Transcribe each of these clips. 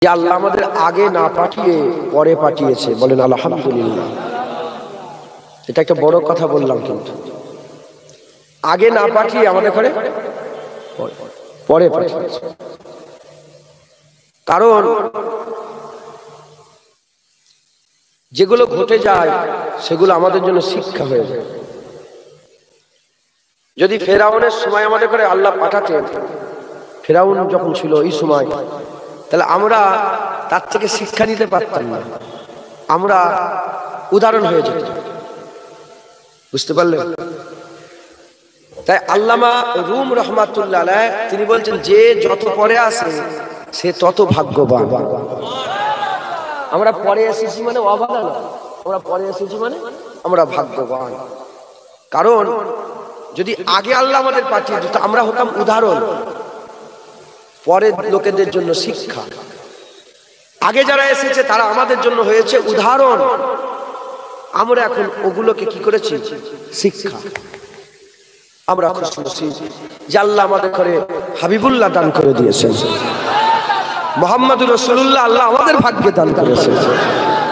যে আল্লাহ আমাদের আগে না পাঠিয়ে পরে পাঠিয়েছে, বলেন আলহামদুলিল্লাহ। এটা একটা বড় কথা বললাম, কিন্তু আগে না পাঠিয়ে আমাদের ঘরে পরে পাঠিয়েছে। কারণ যেগুলো ঘটে যায় সেগুলো আমাদের জন্য শিক্ষা হয়ে যায়। যদি ফেরাউনের সময় আমাদের ঘরে আল্লাহ পাঠাতেন, ফেরাউন যখন ছিল এই সময়, তাহলে আমরা তার থেকে শিক্ষা নিতে পারতাম না, আমরা উদাহরণ হয়ে যেত। বুঝতে পারলেন? তাই আল্লামা রুম রহমাতুল্লাহ আলাইহ তিনি বলছেন, যে যত পরে আসে সে তত ভাগ্যবান। আমরা পরে এসেছি মানে অভাগা না, আমরা পরে এসেছি মানে আমরা ভাগ্যবান। কারণ যদি আগে আল্লাহ আমাদের পাঠিয়ে দিত, আমরা হতাম উদাহরণ, পরের লোকেদের জন্য শিক্ষা। আগে যারা এসেছে তারা আমাদের জন্য হয়েছে উদাহরণ, আমরা এখন ওগুলোকে কি করেছি? শিক্ষা। আমরা খুশি যে আল্লাহ আমাদের ঘরে হাবিবুল্লাহ দান করে দিয়েছেন, মুহাম্মদুর রাসূলুল্লাহ আল্লাহ আমাদের ভাগ্যে দান করেছেন।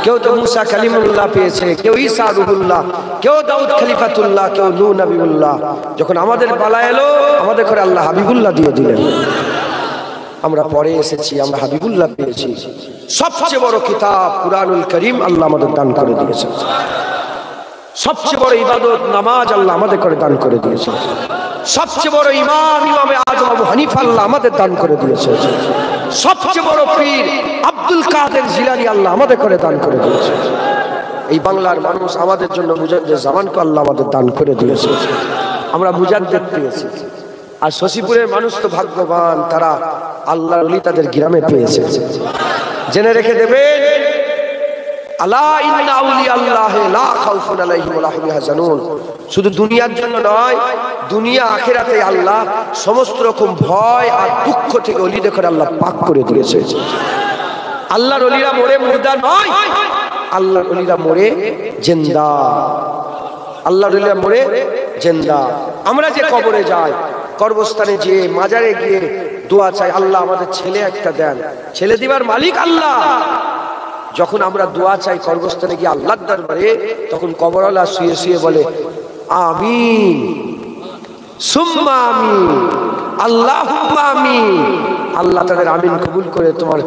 কেউ তো মুসা কালিমুল্লাহ পেয়েছে, কেউ ঈসা রুহুল্লাহ, কেউ দাউদ খলিফাতুল্লাহ, কেউ নূহ নবীউল্লাহ। যখন আমাদের পালা এলো, আমাদের ঘরে আল্লাহ হাবিবুল্লাহ দিয়ে দিলেন। আমরা পরে এসেছি, আমরা হাবিবুল্লাহ পেয়েছি। সবচেয়ে বড় কিতাব কুরআনুল কারীম আল্লাহ আমাদের দান করে দিয়েছেন। সবচেয়ে বড় ইবাদত নামাজ আল্লাহ আমাদের করে দান করে দিয়েছেন। সবচেয়ে বড় ইমাম ইমামে আজম আবু হানিফা আল্লাহ আমাদের দান করে দিয়েছেন। সবচেয়ে বড় পীর আব্দুল কাদের জিলানী আল্লাহ আমাদের করে দান করে দিয়েছেন। এই বাংলার মানুষ আমাদের জন্য মুজাদ্দিদ জামানকে আল্লাহ আমাদের দান করে দিয়েছে। আমরা মুজাদ্দিদ পেয়েছি। আর শশীপুরের মানুষ তো ভাগ্যবান, তারা আল্লাহর ওলি তাদের গ্রামে পেয়েছে। জেনে রেখে দেবেন, আলা ইন্না আউলিয়া আল্লাহ লা খাউফুন আলাইহিম ওয়া লা হুম ইয়াহজানুন। শুধু দুনিয়ার জন্য নয়, দুনিয়া আখিরাতে আল্লাহ সমস্ত রকম ভয় আর দুঃখ থেকে ওলিদের করে আল্লাহ পাক করে দিয়েছে। আল্লাহর ওলিরা মরে মুর্দা নয়, আল্লাহর ওলিরা মরে জিন্দা। আল্লাহর ওলিরা মরে জিন্দা। আমরা যে কবরে যাই, কবরস্থানে যে মাজারে গিয়ে দোয়া চাই, আল্লাহ আমাদের ছেলে একটা দেন, ছেলে দিবার মালিক আল্লাহ। যখন আমরা দোয়া চাই কবরস্থানে গিয়ে আল্লাহর দরবারে, তখন কবরওয়ালা শুয়ে শুয়ে বলে আমিন সুম্মা আমিন আল্লাহুম্মা আমিন। আল্লাহ তাদের আমিন কবুল করে তোমার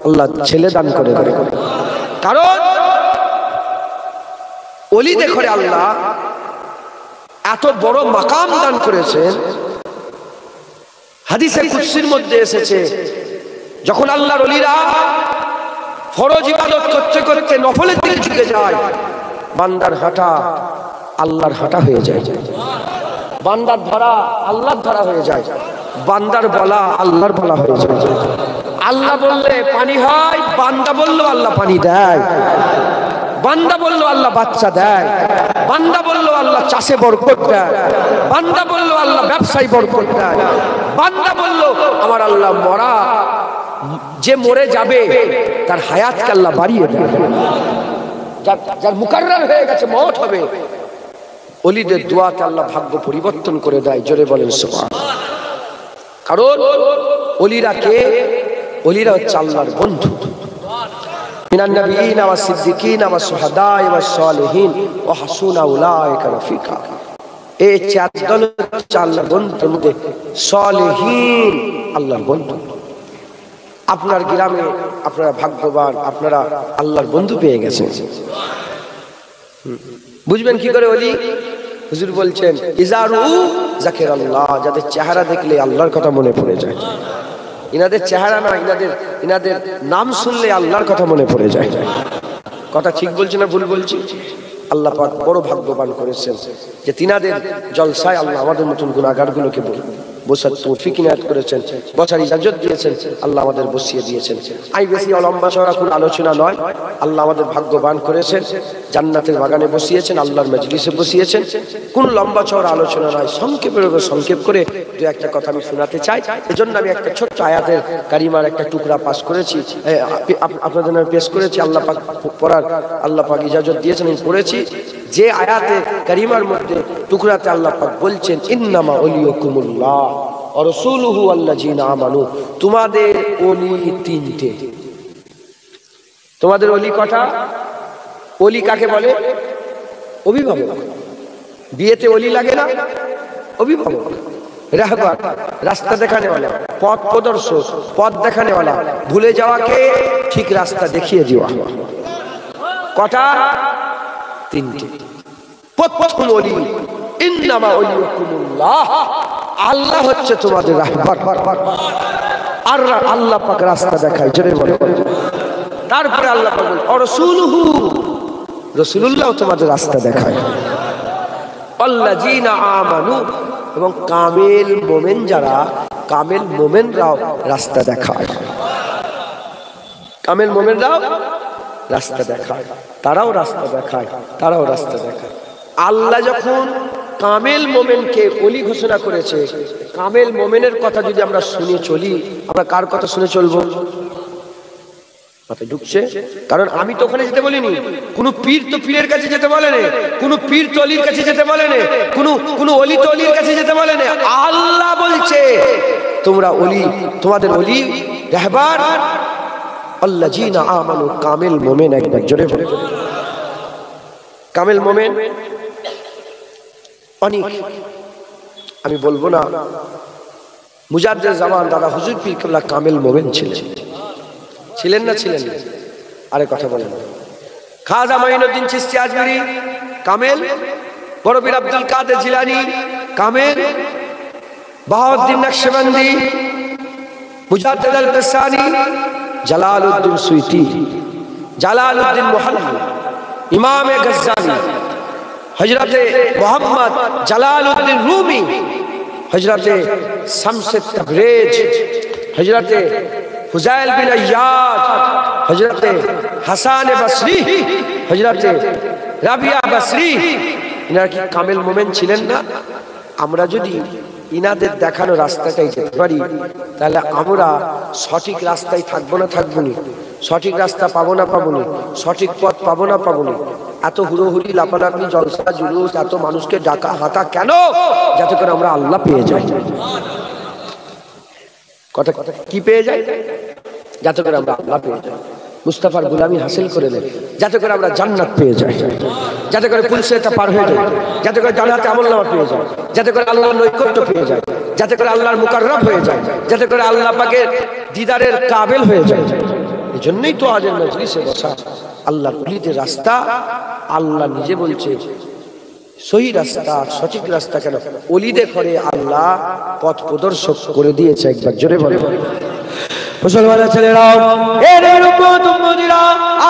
আল্লাহ ছেলে দান করে দেবে। কারণ ওলিদের ঘরে আল্লাহ এত বড় মাকাম দান করেছেন। হাদিসে কুদসির মধ্যে এসেছে, যখন আল্লাহর ওলিরা ফরজ ইবাদত করতে করতে নফলের দিকে ঝুঁকে যায়, বান্দার হাঁটা আল্লাহর হাঁটা হয়ে যায়, বান্দার ধরা আল্লাহর ধরা হয়ে যায়, বান্দার বলা আল্লাহর বলা হয়ে যায়। আল্লাহ বললে পানি হয়, বান্দা বললো আল্লাহ পানি দেয়, বান্দা বললো আল্লাহ বাচ্চা দেয়, বান্দা বললো আল্লাহ চাষে বরকত দেয়, বান্দা বললো আল্লাহ ব্যবসায় বরকত দেয়, বান্দা বললো আমার আল্লাহ মরা যে মরে যাবে তার হায়াতকে আল্লাহ বাড়িয়ে দেয়। যার মুকাররার হয়ে গেছে মওত হবে, ওলিদের দোয়াতে আল্লাহ ভাগ্য পরিবর্তন করে দেয়। জোরে বলেন সুবহানাল্লাহ। কারণ ওলিরা কে? ওলিরা হচ্ছে আল্লাহর বন্ধু। মিনান নবিয়িনা ওয়াস সিদ্দিকিনা ওয়াস শুহাদা ওয়াস সালিহিন ওয়া হাসুনা উলাইকা রাফিকা। এই চার দল হচ্ছে আল্লাহর বন্ধুর মধ্যে সালিহিন, আল্লাহর বন্ধু। আপনার গ্রামে আপনারা ভাগ্যবান, আপনারা আল্লাহর বন্ধু পেয়ে গেছেন। বুঝবেন কি করে ওলি? হুজুর বলছেন ইজারু যাকিরাল্লাহ, যাদের চেহারা দেখলে আল্লাহর কথা মনে পড়ে যায়। ইনাদের চেহারা না, ইনাদের নাম শুনলে আল্লাহর কথা মনে পড়ে যায়। কথা ঠিক বলছি না ভুল বলছি? আল্লাহ পাক বড় ভাগ্যবান করেছেন যে তিনাদের জলসায় আল্লাহ আমাদের মতন গুনাহগারগুলোকে বসার তৌফিক ইনায়াত করেছেন, বসার ইজাজত দিয়েছেন, আল্লাহ আমাদের বসিয়ে দিয়েছেন। আই বেশি লম্বা চওড়া কোনো আলোচনা নয়, আল্লাহ আমাদের ভাগ্যবান করেছেন, জান্নাতের বাগানে বসিয়েছেন, আল্লাহর মজলিসে বসিয়েছেন। কোন লম্বা চওড়া আলোচনা নয়, সংক্ষেপ করে দু একটা কথা আমি শোনাতে চাই। এজন্য আমি একটা ছোট্ট আয়াতের কারিমার একটা টুকরা পাস করেছি, আপনাদের নামে পেশ করেছি। আল্লাহ পাক পড়ার আল্লাহ পাক ইজাজত দিয়েছেন, আমি পড়েছি। যে আয়াতে কারিমার মধ্যে টুকরাতে আল্লাহ পাক বলছেন ইন্নামা ওলিয়াকুমুল্লাহ ওয়া রাসূলুহু ওয়াল্লাযিনা আমানু, তোমাদের ওলি তিনটে। তোমাদের অলি কটা? অলি কাকে বলে? অভিভাবক। বিয়েতে অলি লাগে না? অভিভাবক, রাহবার, রাস্তা দেখানেওয়ালা, পথ প্রদর্শক, পথ দেখানেওয়ালা, ভুলে যাওয়াকে ঠিক রাস্তা দেখিয়ে দেওয়া। কটা? তিনটে। প্রথম অলি, ইন্নামা ওলিয়াকুমুল্লাহ, আল্লাহ হচ্ছে তোমাদের রাহবার। আর আল্লাহ পাক রাস্তা দেখায়, জোরে বলে। তারপরে আল্লাহ পাক বলে রাসূলুহু, রাসূলুল্লাহ তোমাদের রাস্তা দেখায়। আল্লাযীনা আমানু, এবং কামেল মোমেন যারা, কামেল মোমেনরাও রাস্তা দেখায়। কামেল মোমেনরাও রাস্তা দেখায়, তারাও রাস্তা দেখায়, তারাও রাস্তা দেখায়। আল্লাহ যখন কামেল মোমেনকে ওলি ঘোষণা করেছে, কামেল মোমেনের কথা যদি আমরা শুনে চলি, আমরা কার কথা শুনে চলবো? মাথায় ঢুকছে? কারণ আমি তো ওখানে যেতে বলিনি, কোন পীর তো পীরের কাছে যেতে বলেনি, কোন পীর তো অলির কাছে যেতে বলেনি, কোন অলি তো অলির কাছে যেতে বলেনি। আল্লাহ বলছে তোমরা অলি, তোমাদের অলি রাহবার আল্লাযীনা আমানু, কামেল মোমেন। একবার জোরে বলে। কামেল মোমেন অনেক, আমি বলবো না। মুজাদ্দেদ জামান দাদা হুজুর পীর কেবলা কামেল মোমেন ছিলেন। ছিলেন না ছিলেন না? আরে কথা বলেন। খাজা মাইনুদ্দিন চিশতি আজমিরি কামেল, বড় পীর আব্দুল কাদের জিলানী কামেল, বাহাউদ্দিন নকশবন্দি, মুজাদ্দেদ আল কাসানি, জালালউদ্দিন সুয়ুতি, জালালউদ্দিন মুহাল্লি, ইমামে গজ্জালি, হযরতে মুহাম্মদ জালালউদ্দিন রুমি, হযরতে শামসে তবরেজ, হযরতে ফুজাইল বিন আইয়াদ, হযরতে হাসান বসরি, হযরতে রাবিয়া বসরি, ইনারা কি কামেল মোমেন ছিলেন না? আমরা যদি ইনাদের দেখানো রাস্তাটাই যেতে পারি, তাহলে আমরা সঠিক রাস্তায় থাকবো না থাকবো না, সঠিক রাস্তা পাবো না পাবো না, সঠিক পথ পাবো না পাবো না। এত হুড়োহুড়ি, লাপালাপি, জলসা জুলুস, এত মানুষকে ডাকা হাতা কেন? যাতে করে আমরা আল্লাহ পেয়ে যাই। কথা কথা কি পেয়ে যাই? যাতে করে আমরা আল্লাহ পেয়ে যাই, মুস্তাফার গোলামি হাসিল করে নেই, যাতে করে আমরা জান্নাত পেয়ে যাই, যাতে করে পুলসিরাত পার হয়ে যায়, যাতে করে জান্নাতে আমলনামা পেয়ে যায়, যাতে করে আল্লাহর নৈকট্য পেয়ে যায়, যাতে করে আল্লাহর মুকাররব হয়ে যায়, যাতে করে আল্লাহ পাকের দিদারের কাবিল হয়ে যায়। এই জন্যই তো আজের মজলিসে বসা। আল্লাহর ওলিদের রাস্তা আল্লাহ নিজে বলছে সহি রাস্তা, সঠিক রাস্তা কেন? ওলিদের ঘরে আল্লাহ পথ প্রদর্শক করে দিয়েছে। একবার জোরে বলে। মুসলমানের ছেলেরা, এর উম্মত উম্মতিরা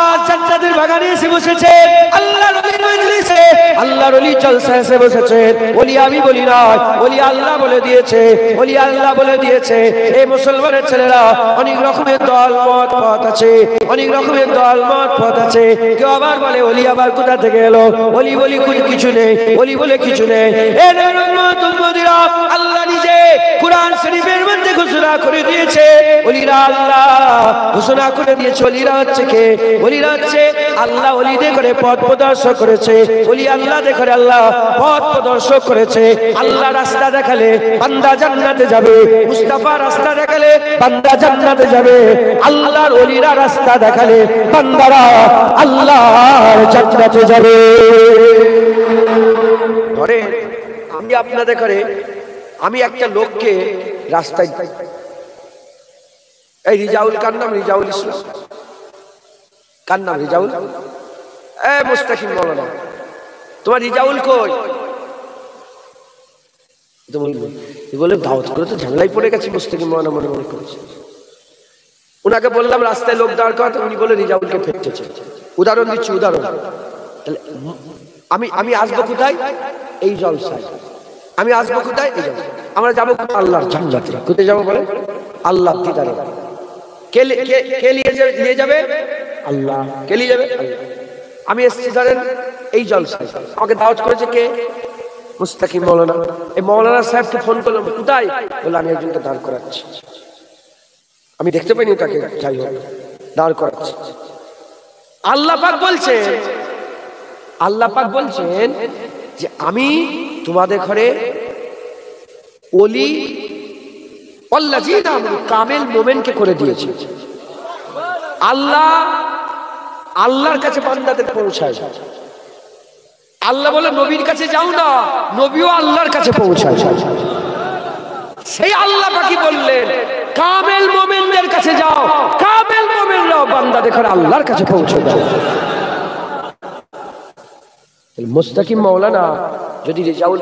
আজ জান্নাতের বাগানে এসে বসেছে, আল্লাহর ওলির মজলিসে, আল্লাহর ওলি জলসায় এসে বসেছে। ওলি আমি বলি না, ওলি আল্লাহ বলে দিয়েছে, ওলি আল্লাহ বলে দিয়েছে। এই মুসলমানের ছেলেরা, অনেক রকমের দল মত পথ আছে, অনেক রকমের দল মত পথ আছে। কেউ আবার বলে ওলি আবার কোথা থেকে এলো? ওলি বলি কিছু নেই, ওলি বলে কিছু নেই। এর উম্মত উম্মতিরা, আল্লাহ নিজে কুরআন শরীফের মধ্যে ঘোষণা করে দিয়েছে, ওলিরা আল্লাহ ঘোষণা করে দিয়েছে। ওলিরা হচ্ছে কে? ওলিরা হচ্ছে আল্লাহ ওলিদের করে পথ প্রদর্শক করেছে। ওলি আল্লাহ দেখে আল্লাহ পথ প্রদর্শক করেছে। আল্লাহ রাস্তা দেখালে বান্দা জান্নাতে যাবে, মুস্তাফা রাস্তা দেখালে বান্দা জান্নাতে যাবে। আল্লাহর ওলিরা রাস্তা দেখালে বান্দারা আল্লাহর জান্নাতে যাবে। ধরে আমি আপনাদের করে, আমি একটা লোককে রাস্তায়, এই রিজাউল, কার নাম? রিজাউল ইসলাম। কার নাম? রিজাউল। মুস্তাকিম মৌলানা, তোমার রিজাউল কই? বলে দাওয়াত করে তো ঝামেলায় পড়ে গেছে। মুস্তাকিম মৌলানা মনে মনে করেছে। উনাকে বললাম রাস্তায় লোক দাঁড় করাতে, উনি বলে রিজাউলকে ফেটেছে। উদাহরণ দিচ্ছি, উদাহরণ। আমি আসবো কোথায়? এই জলসায়। আমি আসবো কোথায়? এই জলসায়। আমরা যাবো আল্লাহর জান্নাতে। কোথায় যাবো বলে? আল্লাহ দিদারে। কে নিয়ে যাবে? আল্লাহ। কে নিয়ে যাবে? আমি এসেছি ধরেন এই জলসায়, আমাকে দাওয়াত করেছে কে? মুস্তাকিম মৌলানা। এই মৌলানা সাহেবকে ফোন করলাম, কোথায়? বলে আমি একজনকে দাঁড় করাচ্ছি। আমি দেখতে পাইনি তাকে, যাই হোক দাঁড় করাচ্ছি। আল্লাহ পাক বলছেন, আল্লাহ পাক বলছেন যে আমি তোমাদের ঘরে ওলি কামেল মোমেনকে করে দিয়েছি। আল্লাহ আল্লাহর কাছে বান্দাদের পৌঁছায়। আল্লাহ বলে নবীর কাছে যাও না, নবীও আল্লাহর কাছে পৌঁছায়। সেই আল্লাহ পাকি বললেন কামেল মুমিনদের কাছে যাও, কামেল মুমিনরাও বান্দাদের করে আল্লাহর কাছে পৌঁছে দাও। মুস্তাকিম মাওলানা যদি রেজাউল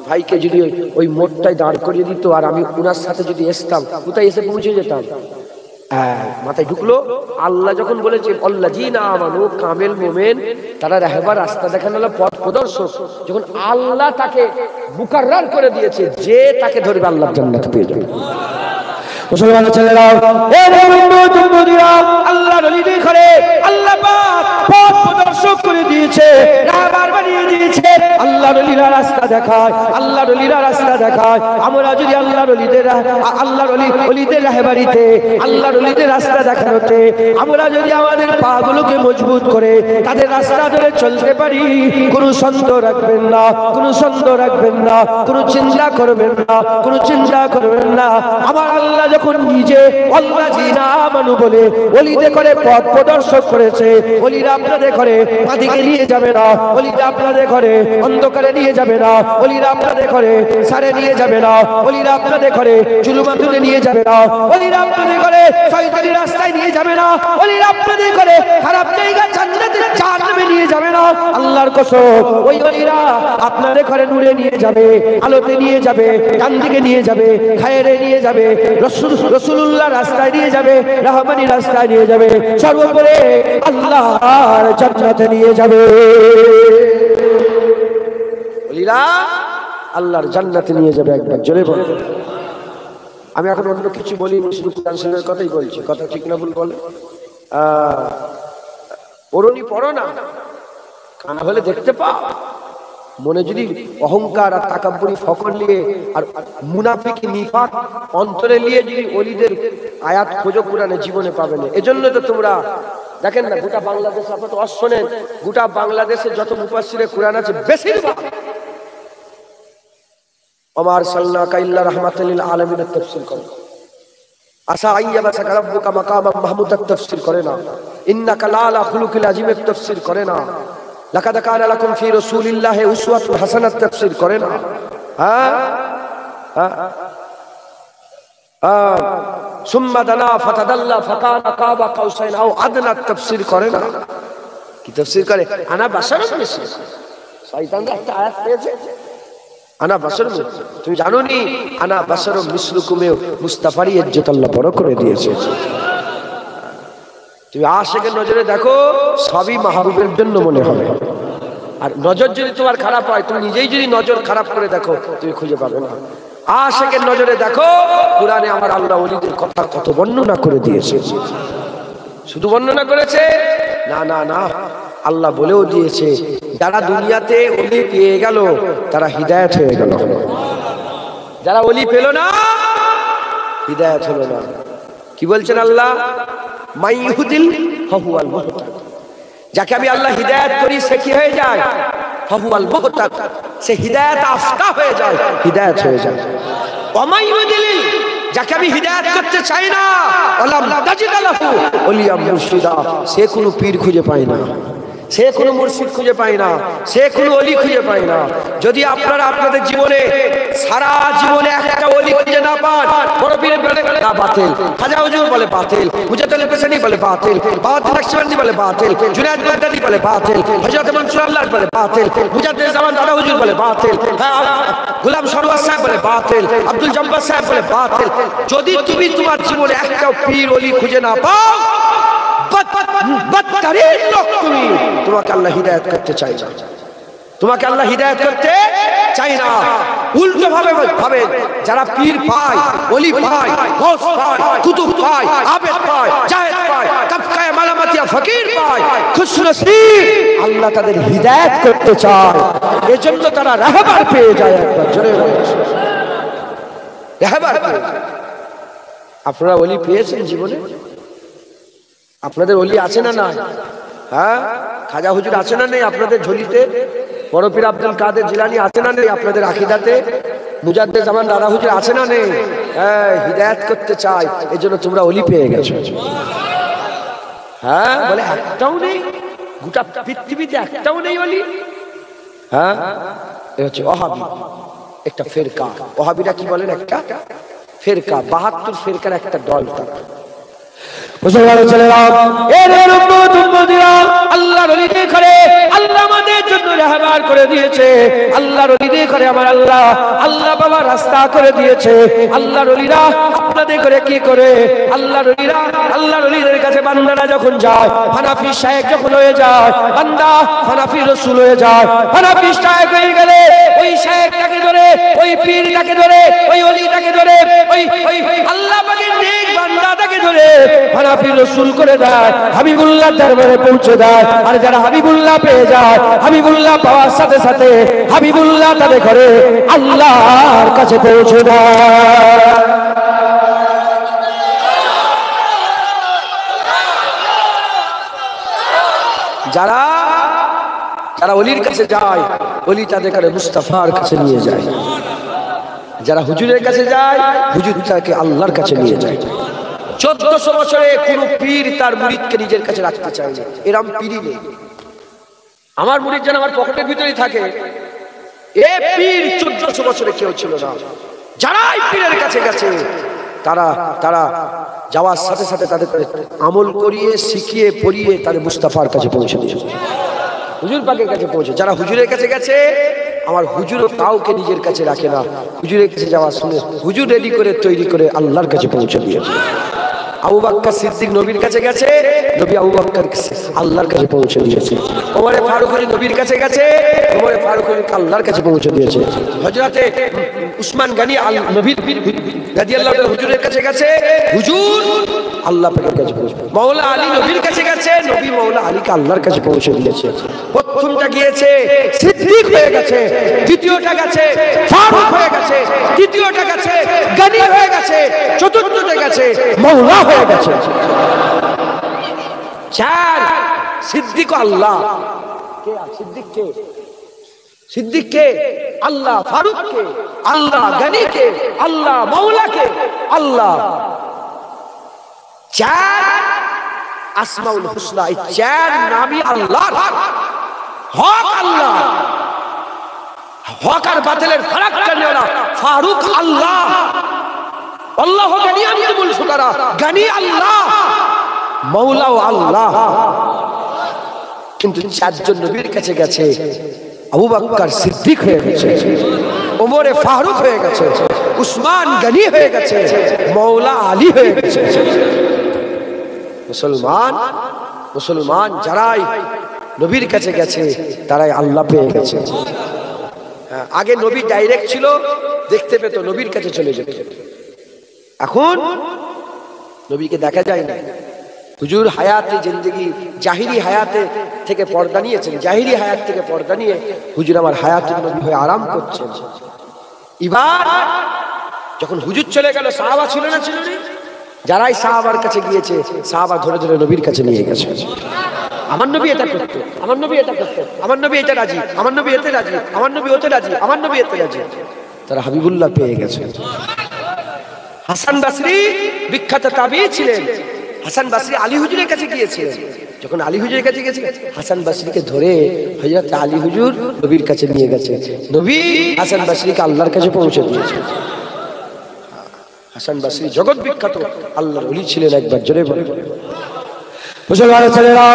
ভাইকে যদি ওই মোড়টায় দাঁড় করিয়ে দিত আর আমি উনার সাথে যদি আসতাম, কোথায় এসে পৌঁছে যেতাম? মাথায় ঢুকলো। আল্লাহ যখন বলেছে আল্লাযীনা আমানু, কামেল মুমিন তারা রাহবার রাস্তা দেখানো, পথ প্রদর্শক, যখন আল্লাহ তাকে মুকাররার করে দিয়েছে যে তাকে ধরবে আল্লাহর জান্নাত পেয়ে যাবে। মুসলমানের ছেলেরাও, এ বন্ধুরা, আল্লাহর ওলিদের ঘরে আল্লাহ পাক পথ প্রদর্শক করে দিয়েছে, রাহবার বানিয়ে দিয়েছে। আল্লাহর ওলিরা রাস্তা দেখায়, আল্লাহর ওলিরা রাস্তা দেখায়। আমরা যদি আল্লাহর ওলিদের রাহবারিতে, আল্লাহর ওলিদের রাস্তা দেখানোতে আমরা যদি আমাদের পাগুলোকে মজবুত করে তাদের রাস্তা ধরে চলতে পারি, কোনো সন্দেহ রাখবেন না, কোনো সন্দেহ রাখবেন না, কোনো চিন্তা করবেন না, কোনো চিন্তা করবেন না। আমার আল্লাহ যখন নিজে আল্লাযীনা আমানু বলে ওলিদের করে পথ প্রদর্শক করেছে, ওলিরা আপনাদের ঘরে বাঁদিকে নিয়ে যাবে না, ওলিরা আপনাদের ঘরে অন্ধকারে নিয়ে যাবে না, ওলিরা আপনাদের ঘরে সারে নিয়ে যাবে না, ওলিরা আপনাদের ঘরে জুলুমাতুলে নিয়ে যাবে না, ওলিরা আপনাদের ঘরে শয়তানি রাস্তায় নিয়ে যাবে না, ওলিরা আপনাদের ঘরে খারাপ জায়গা জান্নাতের জাহান্নামে নিয়ে যাবে না। আল্লাহর কসম, ওই ওলিরা আপনাদের ঘরে নূরে নিয়ে যাবে, আলোতে নিয়ে যাবে, ডান দিকে নিয়ে যাবে, খায়রে নিয়ে যাবে, রাসূলুল্লাহ রাস্তায় নিয়ে যাবে, রহমানি রাস্তায় নিয়ে যাবে, সর্বোপরি আল্লাহর জান্নাতে নিয়ে যাবে। ওলিরা আল্লাহর জান্নাতে নিয়ে যাবে। একবার জোরে বল। আমি এখন অন্য কিছু বলি, শুধু কোরআন শরীফের কথাই বলছি। কথা ঠিক না ভুল বলে? ওরনি পড়ো না, কানা হলে দেখতে পাও। মনে যদি অহংকার আর তাকাব্বুরি ফকর নিয়ে আর মুনাফিক নিফাক অন্তরে নিয়ে যদি ওলিদের আয়াত খোঁজো, কোরআনে জীবনে পাবে না। এজন্য তো তোমরা দেখেন না, গোটা বাংলাদেশে আপনারা তো শোনেন, গোটা বাংলাদেশে যত মুফাসসিরে কোরআন আছে বেশিরভাগ ওমা আরসালনাকা ইল্লা রাহমাতাল লিল আলামিনের তাফসীর করে। আসা আইয়াবাসাকা রাব্বুকা মাকামাম মাহমুদাত তাফসীর করে না। ইন্নাকা লা আলা খুলুকিল আযীমের তাফসীর করে না। লাকাদ কানা লাকুম ফি রাসূলিল্লাহি উসওয়াতুন হাসানাত তাফসীর করে না। সুম্মা দানা ফাতাদাল্লা ফাকানা কাবা কাউসাইন আও আদনা তাফসীর করে না। কি তাফসীর করে? আনা বাশারুম মিসলুকুম। শয়তানরা একটা আয়াত পেয়েছে, আনা বাশারুম। তুমি জানো নি আনা বাশারুম মিসলুকুমে মুস্তাফার ইজ্জত আল্লাহ বড় করে দিয়েছে। তুমি আশিকের নজরে দেখো, সবই মাহবুবের জন্য মনে হবে। আর নজর যদি তোমার খারাপ হয়, তুমি নিজেই যদি নজর খারাপ করে দেখো, তুমি খুঁজে পাবে না। আশিকের নজরে দেখো, কুরআনে আমার আল্লাহ ওলিদের কথা কত বর্ণনা করে দিয়েছে। শুধু বর্ণনা করেছে না, না, না, আল্লাহ বলেও দিয়েছে যারা দুনিয়াতে ওলি পেয়ে গেল তারা হিদায়াত হয়ে গেল, যারা ওলি পেল না হিদায়াত হলো না। কি বলছেন আল্লাহ? মাইহুদিল ফাহুয়াল মুহতাদ। যাকে আমি আল্লাহ হিদায়াত করি সে কি হয়ে যায়? ফাহুয়াল মুহতাদ। সে হিদায়াত আফতা হয়ে যায়, হিদায়াত হয়ে যায়। ওয়ামাইহুদিল, যাকে আমি হিদায়াত করতে চাই না, আল্লাহ তাজিদ লাহু ওলিয়া মুর্শিদা, সে কোনো পীর খুঁজে পায় না, সে কোনো মুর্শিদ খুঁজে পায় না, সে কোনো ওলি খুঁজে পায় না। যদি আপনারা আপনাদের জীবনে সারা জীবনে একটা ওলি খুঁজে না পান, বড় পীর বলে না বাতিল, খাজা হুজুর বলে বাতিল, মুজাদ্দিদ হোসেনি বলে বাতিল, বাহাদুর নকশবন্দি বলে বাতিল, জুনায়েদ বাগদাদি বলে বাতিল, হযরত মনসুর আল্লাহ বলে বাতিল, মুজাদ্দিদ জামান দাদা হুজুর বলে বাতিল, গোলাম সরওয়ার সাহেব বলে বাতিল, আব্দুল জব্বার সাহেব বলে বাতিল। যদি তুমি তোমার জীবনে একটা পীর ওলি খুঁজে না পাও, বদতরিন লোক তুমি, তোমাকে আল্লাহ হিদায়াত করতে চাই না, তোমাকে আল্লাহ হিদায়াত করতে চাই না। উল্টো ভাবে ভাবে যারা পীর পায়, ওলি পায়, গৌস পায়, কুতুব পায়, আবেদ পায়, জায়েদ পায়, তাবকায়ে মালামাতিয়া ফকির পায়, খুশনসিব, আল্লাহ তাদের হিদায়াত করতে চায়, এজন্য তারা রাহবার পেয়ে যায়। একবার জোরে বলুন, রাহবার পেয়ে যায়। আপনারা ওলি পেয়েছেন জীবনে? আপনাদের ওলি আছে না নাই? হ্যাঁ, খাজা হুজুর আছে না নেই আপনাদের ঝুলিতে? বড় পীর আব্দুল কাদের জিলানী আছে না নেই আপনাদের আকীদাতে? মুজাদ্দিদ জামান দাদা হুজুর আছে না নেই? হ্যাঁ, হিদায়াত করতে চাই, এজন্য তোমরা ওলি পেয়ে গেছো। হ্যাঁ বলে একটাও নেই, গোটা পৃথিবীতে একটাও নেই বলি। হ্যাঁ এ হচ্ছে ওহাবি, একটা ফেরকা। ওহাবিরা কি বলেন? একটা ফেরকা, 72 ফেরকার একটা দল। আল্লাহর ওলিদের ঘরে আল্লাহ আমাদের জন্য রাহবার করে দিয়েছে। আল্লাহর ওলিদের ঘরে আমার আল্লাহ আল্লাহ বাবা রাস্তা করে দিয়েছে। আল্লাহর ওলিরা আপনাদের করে কি করে? আল্লাহর ওলিরা আল্লাহর ওলিদের কাছে বান্দারা যখন যায়, হানাফি শায়েখ যখন হয়ে যায়, বান্দা হানাফি রাসূল হয়ে যায়। হানাফি শায়েখ হয়ে গেলে ওই শায়েখটাকে ধরে, ওই পীরটাকে ধরে, ওই ওলিটাকে ধরে, ওই আল্লাহ পাকের নেক বান্দাটাকে ধরে হানাফি রাসূল করে দেয়, হাবিবুল্লাহ দরবারে পৌঁছে দেয়। আর যারা হাবিবুল্লাহ পেয়ে যায়, হাবিবুল্লাহ পাওয়ার সাথে সাথে হাবিবুল্লাহ তাদের ঘরে আল্লাহর কাছে পৌঁছে দেয়। যারা যারা ওলির কাছে যায়, ওলি তাদের ঘরে মুস্তাফার কাছে নিয়ে যায়। যারা হুজুরের কাছে যায়, হুজুর তাকে আল্লাহর কাছে নিয়ে যায়। 1400 বছরে কোন পীর তার মুরিদকে নিজের কাছে রাখতে চায় না, এরকম পীরই নেই। আমার মুরিদ যেন আমার পকেটের ভিতরেই থাকে, এ পীর 1400 বছরে কেউ ছিল না। যারাই পীরের কাছে গেছে তারা তারা যাওয়ার সাথে সাথে তাদের আমল করিয়ে, শিখিয়ে, পড়িয়ে তাদের মুস্তাফার কাছে পৌঁছে দিয়েছে, হুজুর পাকের কাছে পৌঁছে। যারা হুজুরের কাছে গেছে, আমার হুজুরও কাউকে নিজের কাছে রাখে না, হুজুরের কাছে যাওয়ার শুনে হুজুর রেডি করে তৈরি করে আল্লাহর কাছে পৌঁছে দিয়েছে। আবু বকর সিদ্দিক নবীর কাছে গেছে, নবী আবু বকর আল্লাহর কাছে পৌঁছে দিয়েছে। ওমরে ফারুক নবীর কাছে গেছে, ওমরে ফারুক আল্লাহর কাছে পৌঁছে দিয়েছে। হযরতে উসমান গনি নবীর রাদিয়াল্লাহু তাআলা হুজুরের কাছে গেছে, হুজুর আল্লাহ পাকের কাছে পৌঁছে। মাওলা আলী নবীর কাছে গেছে, নবী মাওলা আলীকে আল্লাহর কাছে পৌঁছে দিয়েছে। প্রথমটা গিয়েছে সিদ্দিক হয়ে গেছে, দ্বিতীয়টা গেছে ফারুক হয়ে গেছে, তৃতীয়টা গেছে গনি হয়ে গেছে, চতুর্থটা গেছে মাওলা হয়ে গেছে। চার সিদ্দিক আল্লাহ কে? সিদ্দিক কে? সিদ্দিক কে? আল্লাহ। ফারুক কে? আল্লাহ। গনি কে? আল্লাহ। মাওলা কে? আল্লাহ। চার আসমাউল হুসনা, এই চার নামই আল্লাহর। হক আল্লাহ, হক আর বাতিলের ফারাক করনে वाला ফারুক আল্লাহ। আল্লাহ গনি আনতুল ফুকারা, গনি আল্লাহ, মাওলা আল্লাহ। কিন্তু চারজন নবীর কাছে গেছে, আবু বকর সিদ্দিক হয়ে গেছে, ওমরে ফারুক হয়ে গেছে, উসমান গনি হয়ে গেছে, মাওলা আলী হয়ে গেছে। মুসলমান মুসলমান যারাই নবীর কাছে গেছে তারাই আল্লাহ পেয়ে গেছে। আগে নবী ডাইরেক্ট ছিল, দেখতে পেত, নবীর কাছে চলে যেত। এখন নবীকে দেখা যায় না। হুজুর হায়াতে জিন্দেগি জাহিরি হায়াতে থেকে পর্দা নিয়েছেন, জাহিরি হায়াত থেকে পর্দা নিয়ে হুজুর আমার হায়াতুন নবী হয়ে আরাম করছেন। এবার যখন হুজুর চলে গেল, সাহাবা ছিল না? ছিল না? যারাই সাহাবার কাছে গিয়েছে, সাহাবা ধরে ধরে নবীর কাছে নিয়ে গেছে। আমার নবী এটা করতো, আমার নবী এটা করতো, আমার নবী এটা রাজি, আমার নবী এতে রাজি, আমার নবী ওতে রাজি, আমার নবী এতে রাজি। তারা হাবিবুল্লাহ পেয়ে গেছে। হাসান বসরি বিখ্যাত তাবী ছিলেন। হাসান বসরি আলী হুজুরের কাছে গিয়েছিলেন। যখন আলী হুজুরের কাছে গেছে, হাসান বসরিকে ধরে হযরত আলী হুজুর নবীর কাছে নিয়ে গেছে। নবী হাসান বসরিকে আল্লাহর কাছে পৌঁছে দিয়েছে। হাসান বসরি জগৎ বিখ্যাত আল্লাহর ওলি ছিলেন। একবার জোরে বলে মুসলমানের ছেলেরা,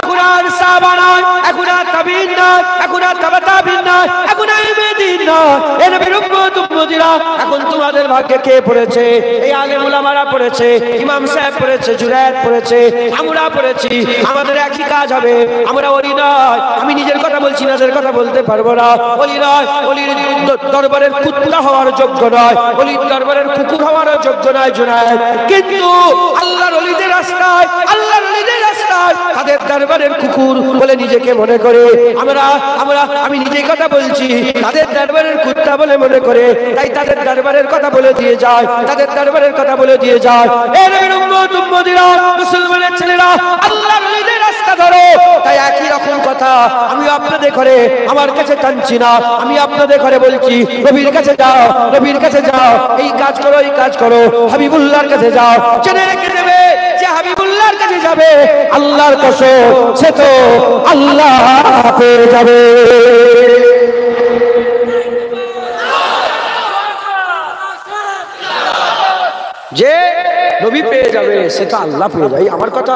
এখন আর সাহাবা নয়, এখন আর তাবিঈন নয়, এখন আর তাবা তাবিঈন নয়, এখন আর ইলমুদ্দিন নয়, এ নবীর উম্মত উম্মতিরা। এখন তোমাদের ভাগ্যে কে পড়েছে? এই আলেম ওলামারা পড়েছে, ইমাম সাহেব পড়েছে, জুনায়েদ পড়েছে, আমরা পড়েছি। আমাদের একই কাজ হবে। আমরা ওলি নয়, আমি নিজের কথা বলছি, নাদের কথা বলতে পারবো না। ওলি নয়, ওলির দরবারের কুত্তা হওয়ার যোগ্য নয়, ওলির দরবারের কুকুর হওয়ার যোগ্য নয় জুনায়েদ। কিন্তু আল্লাহর ওলিদের রাস্তায়, আল্লাহর ওলিদের রাস্তায় তাদের দরবারের কুকুর বলে নিজেকে মনে করে। আমি নিজেই কথা বলছি, তাদের দরবারের কুত্তা বলে মনে করে, তাই তাদের দরবারের কথা বলে দিয়ে যায়, তাদের দরবারের কথা বলে দিয়ে যায়। এ নবীর উম্মত উম্মতিরা, মুসলমানের ছেলেরা, আল্লাহর ওলিদের রাস্তা ধরো। তাই একই রকম কথা আমি আপনাদের ঘরে আমার কাছে টানছি না, আমি আপনাদের ঘরে বলছি নবীর কাছে যাও, নবীর কাছে যাও, এই কাজ করো, এই কাজ করো, হাবিবুল্লাহর কাছে যাও। জেনে রেখে দেবে যে যাবে আল্লাহর কসম সে তো আল্লাহ পেয়ে যাবে। যে নবী পেয়ে যাবে সেটা আল্লাহ পেয়ে যায়। আমার কথা,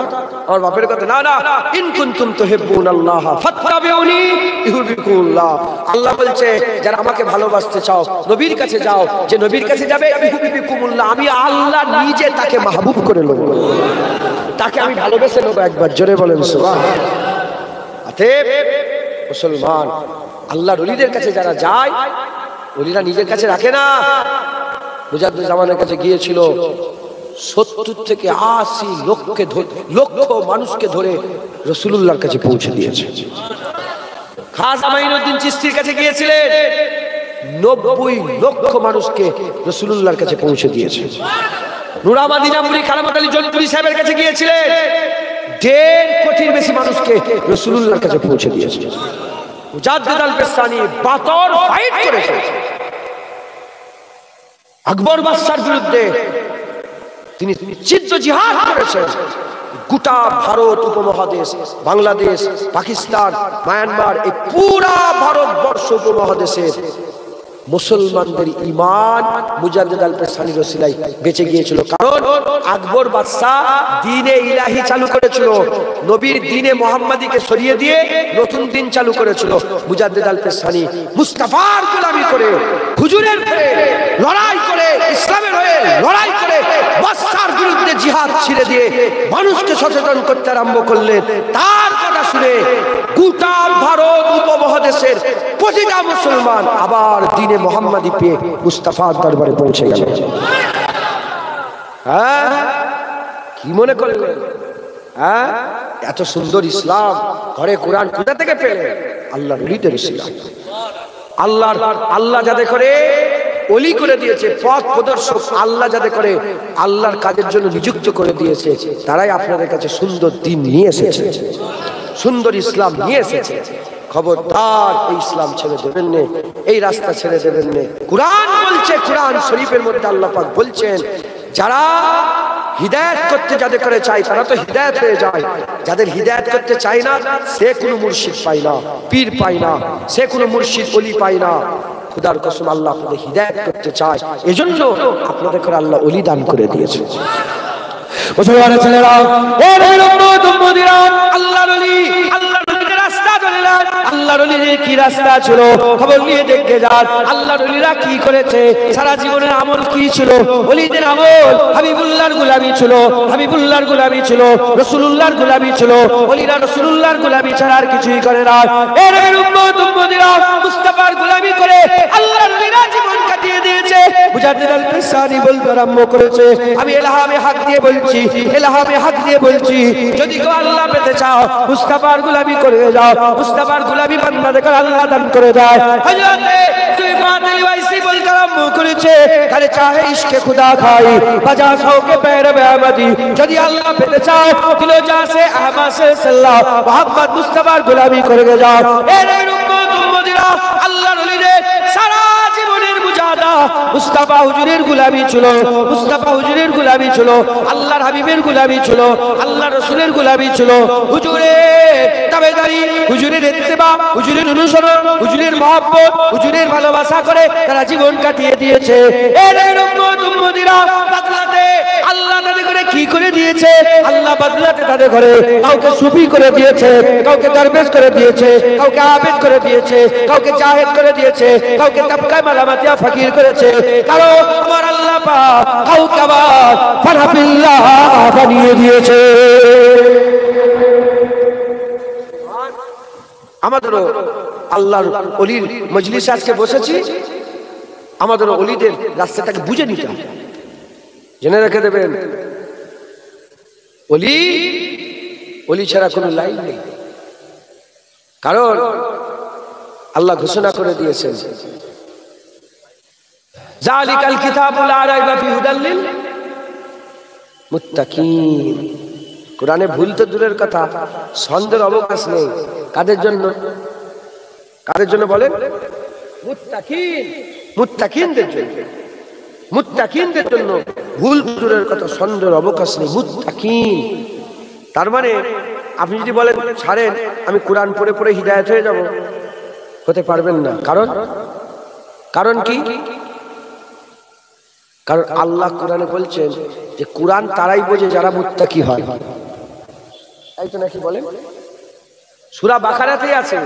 আমার বাপের কথা না, না, ইন কুনতুম তুহিব্বুনাল্লাহ ফাত্তাবিউনি ইউহিব্বুকুমুল্লাহ। আল্লাহ বলছে যারা আমাকে ভালোবাসতে চাও নবীর কাছে যাও, যে নবীর কাছে যাবে ইউহিব্বুকুমুল্লাহ, আমি আল্লাহ নিজে তাকে মাহবুব করে নেব, তাকে আমি ভালোবেসে নেব। একবার জোরে বলেন সুবহান। অতএব মুসলমান আল্লাহর ওলিদের কাছে যারা যায়, ওলিরা নিজের কাছে রাখে না। মুজাদ্দিদ জামানের কাছে গিয়েছিল, 70 থেকে 80 লক্ষ মানুষকে ধরে রাসূলুল্লাহর কাছে পৌঁছে দিয়েছে। খাজা মাইনুদ্দিন চিশতির কাছে গিয়েছিলেন, 90 লক্ষ মানুষকে রাসূলুল্লাহর কাছে পৌঁছে দিয়েছে। নুরামাদি জামপুরি কারামত আলী জনপুরি সাহেবের কাছে গিয়েছিলেন, 1.5 কোটির বেশি মানুষকে রাসূলুল্লাহর কাছে পৌঁছে দিয়েছে। মুজাদ্দিদ আল পেশানি বাতর ফাইট করেছে আকবর বাদশার বিরুদ্ধে, তিনি চিত্ত জিহাদ করেছেন। গোটা ভারত উপমহাদেশ, বাংলাদেশ, পাকিস্তান, মায়ানমার, এই পুরা ভারতবর্ষ উপমহাদেশের মুসলমানদের ঈমান মুজাদ্দিদ আল পেশানির ওসিলায় বেঁচে গিয়েছিল। কারণ আকবর বাদশা দ্বীনে ইলাহি চালু করেছিল, নবীর দ্বীনে মুহাম্মাদিকে সরিয়ে দিয়ে নতুন দ্বীন চালু করেছিল। মুজাদ্দিদ আল পেশানি মুস্তাফার গোলামি করে, হুজুরের হয়ে লড়াই করে, ইসলামের হয়ে লড়াই করে বাদশার বিরুদ্ধে জিহাদ ছেড়ে দিয়ে মানুষকে সচেতন করতে আরম্ভ করলেন। তার কথা শুনে গোটা ভারত উপমহাদেশের প্রতিটা মুসলমান আবার দ্বীনে মুহাম্মাদি পেয়ে মুস্তাফার দরবারে পৌঁছে গেল। হ্যাঁ, কি মনে করলেন? হ্যাঁ, এত সুন্দর ইসলাম, ঘরে কোরআন কোথা থেকে পেলেন? আল্লাহর ওলিদের ইসলাম। আল্লাহ যাদের করে ওলি করে দিয়েছে, পথ প্রদর্শক আল্লাহ যাদের করে আল্লাহর কাজের জন্য নিযুক্ত করে দিয়েছে, তারাই আপনাদের কাছে সুন্দর দ্বীন নিয়ে এসেছে, সুন্দর ইসলাম নিয়ে এসেছে। খবরদার এই ইসলাম ছেড়ে দেবেন না, এই রাস্তা ছেড়ে দেবেন না। কোরআন বলছে, কোরআন শরীফের মধ্যে আল্লাহ পাক বলছেন, যারা হিদায়াত করতে যাদের করে চাই তারা তো হিদায়াত হয়ে যায়, যাদের হিদায়াত করতে চায় না সে কোনো মুর্শিদ পায় না, পীর পায় না, সে কোনো মুর্শিদ ওলি পায় না। খুদার কসম আল্লাহ আপনাদের হিদায়াত করতে চায়, এজন্য আপনাদের করে আল্লাহ ওলি দান করে দিয়েছে। মুসলমানের ছেলেরা, আল্লাহর ওলি, আল্লাহর ওলিদের রাস্তা চলেন, আল্লাহর ওলিদের কি রাস্তা ছিল খবর নিয়ে দেখে যান। আল্লাহর ওলিরা কি করেছে, সারা জীবনের আমল কি ছিল? ওলিদের আমল হাবিবুল্লাহর গোলামি ছিল, হাবিবুল্লাহর গোলামি ছিল, রাসূলুল্লাহর গোলামি ছিল। ওলিরা রাসূলুল্লাহর গোলামি ছাড়া আর কিছুই করে না। এর উম্মত উম্মতিরা মুস্তাফার গোলামি করে আল্লাহর ওলিরা জীবন কাটিয়ে দিয়েছে। মুজাদ্দিদ আল পেশানি বলতে আরম্ভ করেছে, আমি এলাহামে হাত দিয়ে বলছি, এলাহামে হাত দিয়ে বলছি, যদি কেউ আল্লাহ পেতে চাও মুস্তাফার গোলামি করে যাও, মুস্তাফার গোলামি বান্দাদের করে আল্লাহ দান করে দেয়। হযরতে সুফিয়ান আলী ওয়াইসি বলতে আরম্ভ করেছে, কারে চাহে ইশকে খুদা খাই বাজা সৌকে पैर বেআমদি, যদি আল্লাহ পেতে চাও দিলো যা সে আহমদ সাল্লাল্লাহু মুহাম্মদ মুস্তাফার গোলামি করে যাও। এর উম্মত উম্মতিরা আল্লাহর ওলিদের সারা জীবনের মুজাহাদা মুস্তাফা হুজুরের গোলামি ছিল, মুস্তাফা হুজুরের গোলামি ছিল, আল্লাহর হাবিবের গোলামি ছিল, আল্লাহর রাসূলের গোলামি ছিল। হুজুরের তাবেদারি, হুজুরের ইত্তেবা, হুজুরের অনুসরণ, হুজুরের মহব্বত, হুজুরের ভালোবাসা করে তারা জীবন কাটিয়ে দিয়েছে। এর উম্মত উম্মতিরা বদলাতে আল্লাহ তাদের করে কি করে দিয়েছে? আল্লাহ বদলাতে তাদের করে কাউকে সুফি করে দিয়েছে, কাউকে দরবেশ করে দিয়েছে, কাউকে আবেদ করে দিয়েছে, কাউকে জাহেদ করে দিয়েছে, কাউকে তাবকায়ে মালামাতিয়া ফকির করেছে। কারো আমার আল্লাহ পাক কাউকে আবার ফানাফিল্লাহ বানিয়ে দিয়েছে। আমাদেরও আল্লাহর ওলির মজলিসে আজকে বসেছি, আমাদের ওলিদের রাস্তাটাকে বুঝে নিতে হবে, জেনে রেখে দেবেন। ওলি ওলি ছাড়া কোনো লাইন নেই, কারণ আল্লাহ ঘোষণা করে দিয়েছেন, জালিকাল কিতাবু লা রাইবা ফিহি হুদাল লিল মুত্তাকিন। কোরআনে ভুল তো দূরের কথা, সন্দেহের অবকাশ নেই। কাদের জন্য? কাদের জন্য বলেন? মুত্তাকিন, মুত্তাকিনদের জন্য, মুত্তাকিনদের জন্য। ভুল দূরের কথা, সন্দেহের অবকাশ নেই। মুত্তাকিন তার মানে আপনি যদি বলেন ছাড়েন, আমি কোরআন পড়ে পড়ে হিদায়াত হয়ে যাব, হতে পারবেন না। কারণ কি? কারণ আল্লাহ কোরআনে বলছেন যে কোরআন তারাই বোঝে যারা মুত্তাকি হয়। এই তো নাকি বলেন, সূরা বাকারাতেই আছে।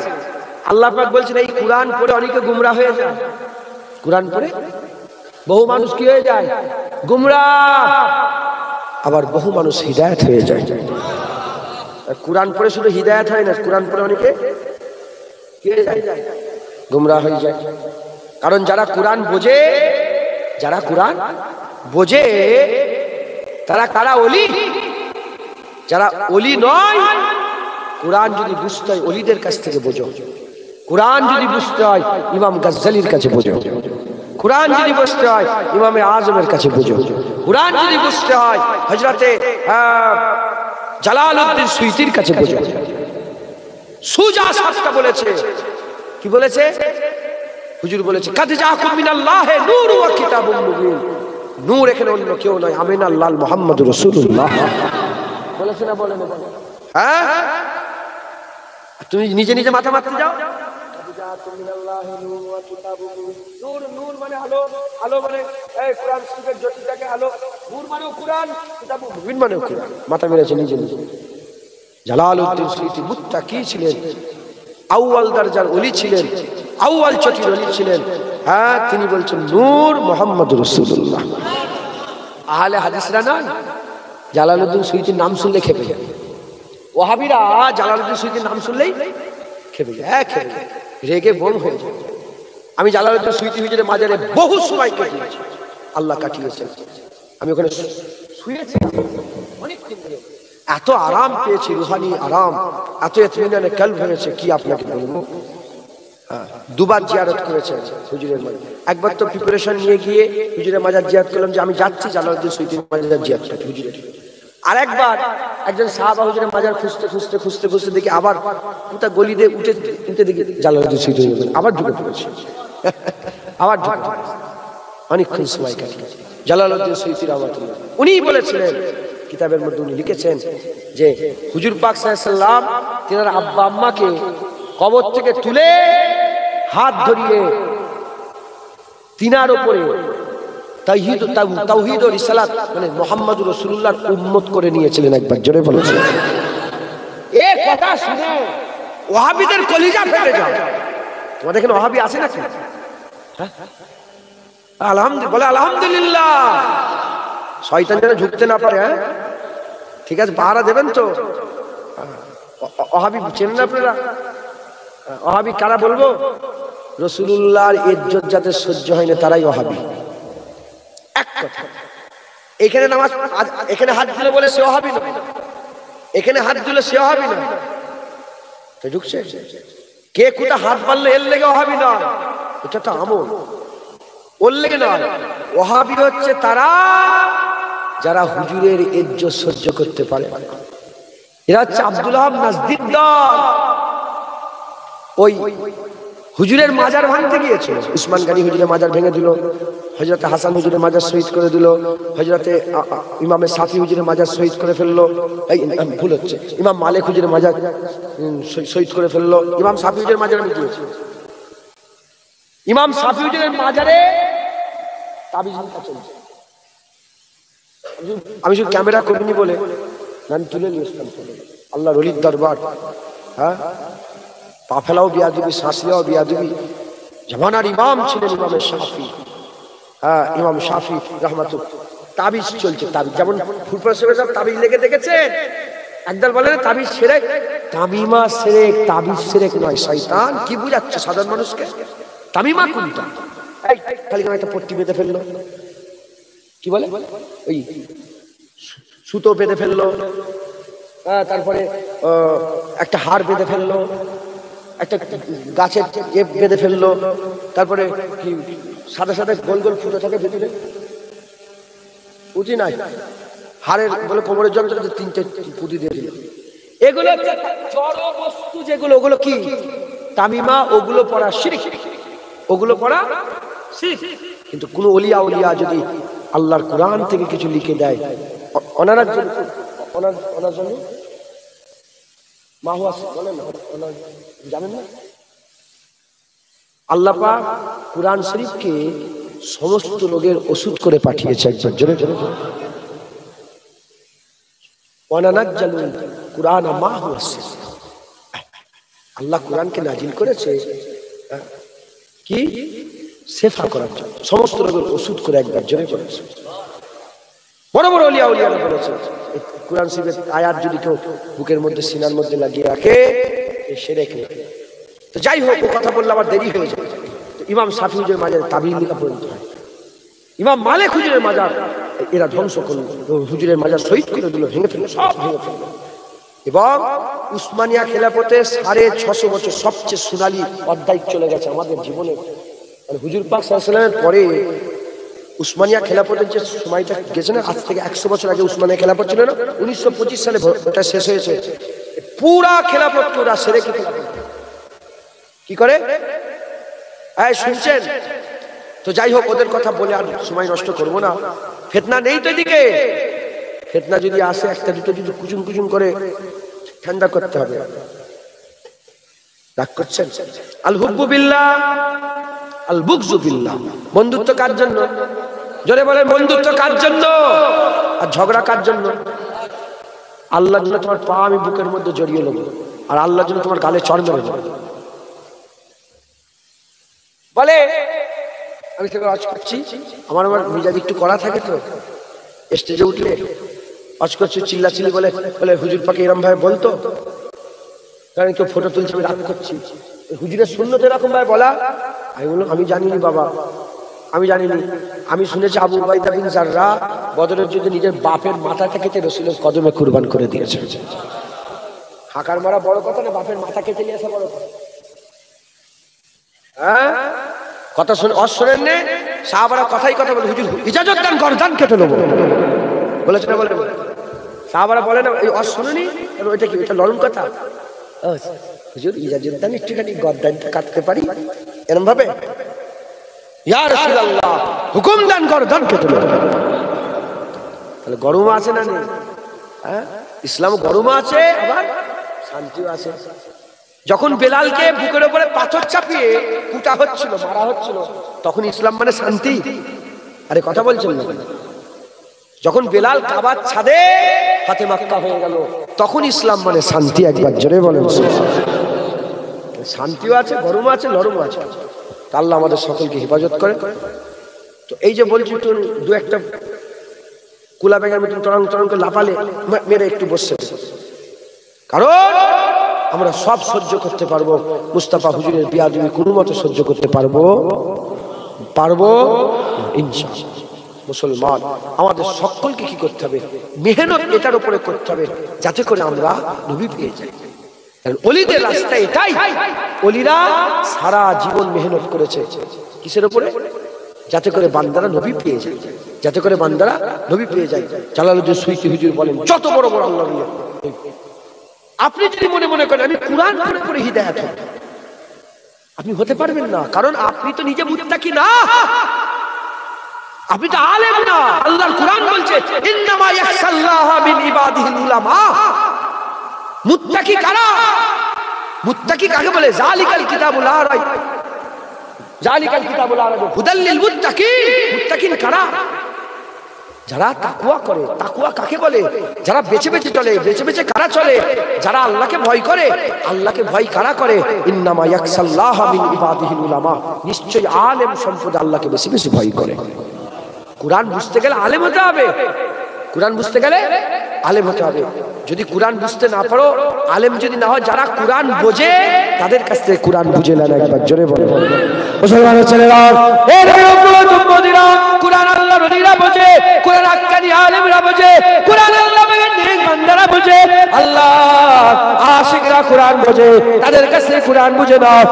আল্লাহ পাক বলছেন এই কোরআন পড়ে অনেকে গুমরাহ হয়ে যায়। কোরআন পড়ে বহু মানুষ কি হয়ে যায়? গুমরাহ। আবার বহু মানুষ হিদায়াত হয়ে যায়। কোরআন পড়ে শুধু হিদায়াত হয় না, কোরআন পড়ে অনেকে কি হয়ে যায়? গুমরাহ হয়ে যায়। কারণ যারা কোরআন বোঝে, তারা কারা? ওলি। যারা ওলি নয়, কোরআন যদি বুঝতে হয় ওলিদের কাছ থেকে বোঝো। কোরআন যদি বুঝতে হয় ইমাম গাজ্জালির কাছে বোঝো। কোরআন যদি বুঝতে হয় ইমামে আজমের কাছে বোঝো। কোরআন যদি বুঝতে হয় হযরতে জালালউদ্দিন সুয়ুতির কাছে বোঝো। সুজা সাতটা বলেছে, কি বলেছে? হুজুর বলেছে কাদ জাআকুম মিনাল্লাহি নূরু ওয়া কিতাবুম মুবিন। নূর এখানে অন্য কেউ নয়, আমিন আল্লাহ মুহাম্মদুর রাসূলুল্লাহ। বলেছে না? বলে না? হ্যাঁ, তুমি নিজে নিজে মাথা মারতে যাও। নূর মানে আলো, আলো মানে এই কোরআন শরীফের জ্যোতিটাকে আলো। নূর মানে কোরআন, কিতাব মুবিন মানে কোরআন। মাথা মেরেছে নিজে নিজে। জালালউদ্দিন সুয়ুতি মুত্তাকি ছিলেন, আউয়াল দরজার ওলি ছিলেন, আউয়াল চটির ওলি ছিলেন। হ্যাঁ, তিনি বলছেন নূর মুহাম্মদুর রাসূলুল্লাহ। আহলে হাদিসরা নয়, জালালউদ্দিন সুয়ুতির নাম শুনলে খেপে যায়। ওয়াহাবিরা জালালউদ্দিন সুয়ুতির নাম শুনলেই খেপে যায়, খেপে যায়, রেগে বোম হয়ে যায়। আমি জালালউদ্দিন সুয়ুতি হুজুরের মাজারে বহু সময় কাটিয়েছি, আল্লাহ কাটিয়েছেন। আমি ওখানে শুয়েছি অনেকদিন ধরে, এত আরাম পেয়েছি, রুহানি আরাম, এত ইতমিনানে কলব হয়েছে কি আপনাকে বলবো। দুবার জিয়ারত করেছেন হুজুরের মাজার। একবার তো প্রিপারেশন নিয়ে গিয়ে হুজুরের মাজার জিয়ারত করলাম যে আমি যাচ্ছি জালালউদ্দিন সুয়ুতির মাজার জিয়ারত করতে হুজুরের। আর একবার একজন সাহাবা হুজুরের মাজার খুঁজতে দেখি আবার পুতা গলি দিয়ে উঠে দেখি জালালউদ্দিন সুয়ুতি আবার ঢুকে পড়েছে। আবার ঢুকে অনেকক্ষণ সময় কাটিয়েছে জালালউদ্দিন সুয়ুতি রাহমাতুল্লাহ। উনি বলেছিলেন, কিতাবের মধ্যে উনি লিখেছেন যে হুজুর পাক সাল্লাল্লাহু আলাইহি ওয়াসাল্লাম তিনার আব্বা আম্মাকে কবর থেকে তুলে হাত ধরিয়ে তিনার উপরে তাওহীদ ও রিসালাত মানে মুহাম্মদুর রাসূলুল্লাহর উম্মত করে নিয়েছিলেন। একবার জোরে বলেছেন। এই কথা শুনে ওয়াহাবিদের কলিজা ফেটে যায়। তোমাদের এখানে ওয়াহাবি আছে নাকি? হ্যাঁ, আলহামদুলিল্লাহ, বলে আলহামদুলিল্লাহ। শয়তান যেন ঢুকতে না পারে। হ্যাঁ, ঠিক আছে, পাহারা দেবেন তো। ওয়াহাবি চেনেন আপনারা? ওয়াহাবি কারা বলবো? রাসূলুল্লাহর ইজ্জত যাদের সহ্য হয় না তারাই ওয়াহাবি। এক কথা, এখানে নামাজ, এখানে হাত দিলে বলে সে ওয়াহাবি না, এখানে হাত দিলে সে ওয়াহাবি না। তো ঢুকছে কে কোথা হাত বাড়লে এর লেগে ওয়াহাবি না, এটা তো আমল, ওর লেগে নয়। ওয়াহাবি হচ্ছে তারা যারা হুজুরের ইজ্জত সহ্য করতে পারে। এরা হচ্ছে আব্দুল ওয়াহাব নাজদীর দল। ওই হুজুরের মাজার ভাঙতে গিয়েছিল, উসমান গনি হুজুরের মাজার ভেঙে দিল, হযরতে হাসান হুজুরের মাজার শহীদ করে দিল, হযরতে ইমামে সাফি হুজুরের মাজার শহীদ করে ফেললো। এই ভুল হচ্ছে, ইমাম মালিক হুজুরের মাজার শহীদ করে ফেললো। ইমাম সাফি হুজুরের মাজারে আমি গিয়েছি, ইমাম সাফি হুজুরের মাজারে তাবিজ লিখা চলছে। আমি শুধু ক্যামেরা করিনি বলে আমি তুলে নিয়ে এসলাম। আল্লাহর ওলির দরবার। হ্যাঁ, পা ফেলাও বিয়াদবি, শ্বাস নেওয়াও বিয়াদবি। জামানার ইমাম ছিলেন ইমামে শাফি। হ্যাঁ, ইমাম শাফি রাহমাতুল্লাহ। তাবিজ চলছে, তাবিজ যেমন ফুরফুরা সাহেব তাবিজ লেগে দেখেছেন। একদল বলে তাবিজ শিরক, তামিমা শিরক, তাবিজ শিরক নয়, শয়তান। কি বুঝাচ্ছে সাধারণ মানুষকে? তামিমা কোনটা? এই খালি একটা পট্টি বেঁধে ফেললো, কি বলে ওই সুতো বেঁধে ফেললো, তারপরে একটা হাড় বেঁধে ফেললো, একটা গাছের বেঁধে ফেললো, তারপরে কি সাদা সাদা গোল গোল ফুটো থাকে ভেতরে, পুঁতি নাই, হাড়ের বলে কোমরের যন্ত্র তিনটে পুঁতি দিয়ে দিল। এগুলো জড় বস্তু যেগুলো, ওগুলো কি তামিমা, ওগুলো পড়া শিরক, ওগুলো পড়া শিরক। কিন্তু কোন ওলিয়া উলিয়া যদি আল্লাহর কোরআন থেকে কিছু লিখে দেয় ওনার জন্য মাহুয়া বলেন না, জানেন না? আল্লাহ পাক কুরআন শরীফকে সমস্ত রোগের ওষুধ করে পাঠিয়েছে। একবার জোরে জোরে ওয়ানানাজ্জালুল কুরআনা মা হুয়া শিফা। আল্লাহ কুরআনকে নাজিল করেছে কি শেফা করার জন্য, সমস্ত রোগের ওষুধ করে। একবার জোরে বলেছে। বড় বড় ওলিয়ারা বলেছে কুরআন শরীফের আয়াত যদি কেউ বুকের মধ্যে সিনার মধ্যে লাগিয়ে রাখে শিরক। তো যাই হোক, ও কথা বললে আমার দেরি হয়ে যায়। ইমাম শাফি হুজুরের মাজার তাবিল লিখা পর্যন্ত হয়, ইমাম মালিক হুজুরের মাজার এরা ধ্বংস করলো, হুজুরের মাজার শহীদ করে দিল, ভেঙে ফেললো, সব ভেঙে ফেললো। এবং উসমানিয়া খেলাফতে 650 বছর সবচেয়ে সোনালী অধ্যায় চলে গেছে আমাদের জীবনে। মানে হুজুর পাক সাল্লাল্লাহু আলাইহি ওয়াসাল্লামের পরে উসমানিয়া খেলাফতের যে সময়টা গেছে না, আজ থেকে 100 বছর আগে উসমানিয়া খেলাফত ছিল না, 1925 সালে ওটা শেষ হয়েছে। পুরা খেলাফত ওরা সেরে কি করে শুনছেন? তো যাই হোক, ওদের কথা বলে আর সময় নষ্ট করবো না। ফিতনা নেই তো এদিকে, ফিতনা যদি আসে একটা দুটো যদি কুচুন কুচুন করে ঠান্ডা করতে হবে। রাগ করছেন? আল হুব্বু বিল্লাহ আল বুগযু বিল্লাহ। বন্ধুত্ব কার জন্য? জোরে বলেন, বন্ধুত্ব কার জন্য? আর ঝগড়া কার জন্য? আল্লাহর জন্য তোমার পা আমি বুকের মধ্যে জড়িয়ে নেব, আর আল্লাহর জন্য তোমার গালে চড় মেরে দেব। বলে আমি তোকে ওয়াজ করছি, আমার মিজাজ একটু করা থাকে, তো স্টেজে উঠলে ওয়াজ করছি চিল্লাচিল্লি বলে বলে হুজুর পাকে এরকম ভাবে বলতো, কারণ কেউ ফটো তুলছে আমি রাগ করছি। হুজুরের সুন্নত এরকম ভাবে বলা। আমি বললাম আমি জানিনি বাবা, আমি জানিনি। আমি শুনেছি আবু উবাইদা বিন জাররাহ বদরের যুদ্ধে নিজের বাপের মাথাটা কেটে রাসূলের কদমে কুরবান করে দিয়েছে। হাকার মারা বড় কথা না, বাপের মাথা কেটে নিয়ে আসা বড় কথা। হ্যাঁ, কথা শুনে শোনেন নে, সাহাবারা কথাই কথা বলে হুজুর ইজাজত দান গর্দান কেটে নেবো বলেছে না? বলে সাহাবারা বলে না এই শুনুনি, ওইটা কি এটা নরম কথা? হুজুর ইজাজত দান একটুখানি গর্দানটা কাটতে পারি এরকম ভাবে? ইয়া রাসূলুল্লাহ হুকুম দান গর্দান কেটে নেবো। তাহলে গরম আছে না নেই? হ্যাঁ, ইসলাম গরম আছে, আবার শান্তিও আছে। যখন বেলালকে বুকের উপরে পাথর চাপিয়ে কুটা হচ্ছিল, মারা হচ্ছিল, তখন ইসলাম মানে শান্তি? আরে কথা বলছেন না? যখন বেলাল কাবার ছাদে হাতে মাক্কা হয়ে গেল, তখন ইসলাম মানে শান্তি। একবার জোরে বলেন। শান্তিও আছে, গরম আছে, নরমও আছে। আল্লাহ আমাদের সকলকে হেফাজত করে। তো এই যে বলছি, তো দু একটা কুলা ব্যাগের মতন টরং টরং করে লাফালে মেরে একটু বসছে, কারণ আমরা সব সহ্য করতে পারবো, মুস্তাফা হুজুরের বিয়াদবি কোনো মতে সহ্য করতে পারবো ইনশাআল্লাহ। মুসলমান আমাদের সকলকে কি করতে হবে? মেহনত এটার উপরে করতে হবে, যাতে করে আমরা নবী পেয়ে যাই। কারণ ওলিদের রাস্তা এটাই, ওলিরা সারা জীবন মেহনত করেছে কিসের উপরে? যাতে করে বান্দারা নবী পেয়ে যায়, যাতে করে বান্দারা নবী পেয়ে যায়। জালালউদ্দিন সুয়ুতী হুজুর বলেন, যত বড় বড় আল্লাহ আপনি যদি মনে মনে করেন আমি কুরআন পড়ে পড়ে হিদায়াত হব, আপনি হতে পারবেন না। কারণ আপনি তো নিজে মুত্তাকি না, আপনি তো আলেম না। আল্লাহর কুরআন বলছে ইন্নামা ইয়াখশাল্লাহা মিন ইবাদিহিল উলামা। মুত্তাকি কারা? মুত্তাকি কাকে বলে? জালিকাল কিতাবুল লা রাইব, জালিকাল কিতাবুল লা রাইব হুদাল লিল মুত্তাকিন। মুত্তাকিন কারা? যারা তাকওয়া করে। তাকওয়া কাকে বলে? যারা বেঁচে বেঁচে চলে। বেঁচে বেঁচে কারা চলে? যারা আল্লাহকে ভয় করে। আল্লাহকে ভয় কারা করে? ইন্নামা ইয়াখশাল্লাহা মিন ইবাদিহিল উলামা। নিশ্চয়ই আলেম সম্পদ আল্লাহকে বেশি বেশি ভয় করে। কুরআন বুঝতে গেলে আলেম হতে হবে। কুরআন বুঝতে গেলে আলেম হতে হবে। যদি কুরআন বুঝতে না পারো, আলেম যদি না হয়, যারা কুরআন বোঝে তাদের কাছ থেকে কুরআন বুঝে নেন। একবার জোরে বলো মুসলমানের ছেলেরা, এ নবীরা, কুরআন আল্লাহর ওলিরা বোঝে, কুরআন আক্কানি আলেমরা বোঝে, কুরআন আল্লাহর নেক বান্দারা বোঝে, আল্লাহ আশিকরা কুরআন বোঝে, তাদের কাছ থেকে কুরআন বুঝে নাও।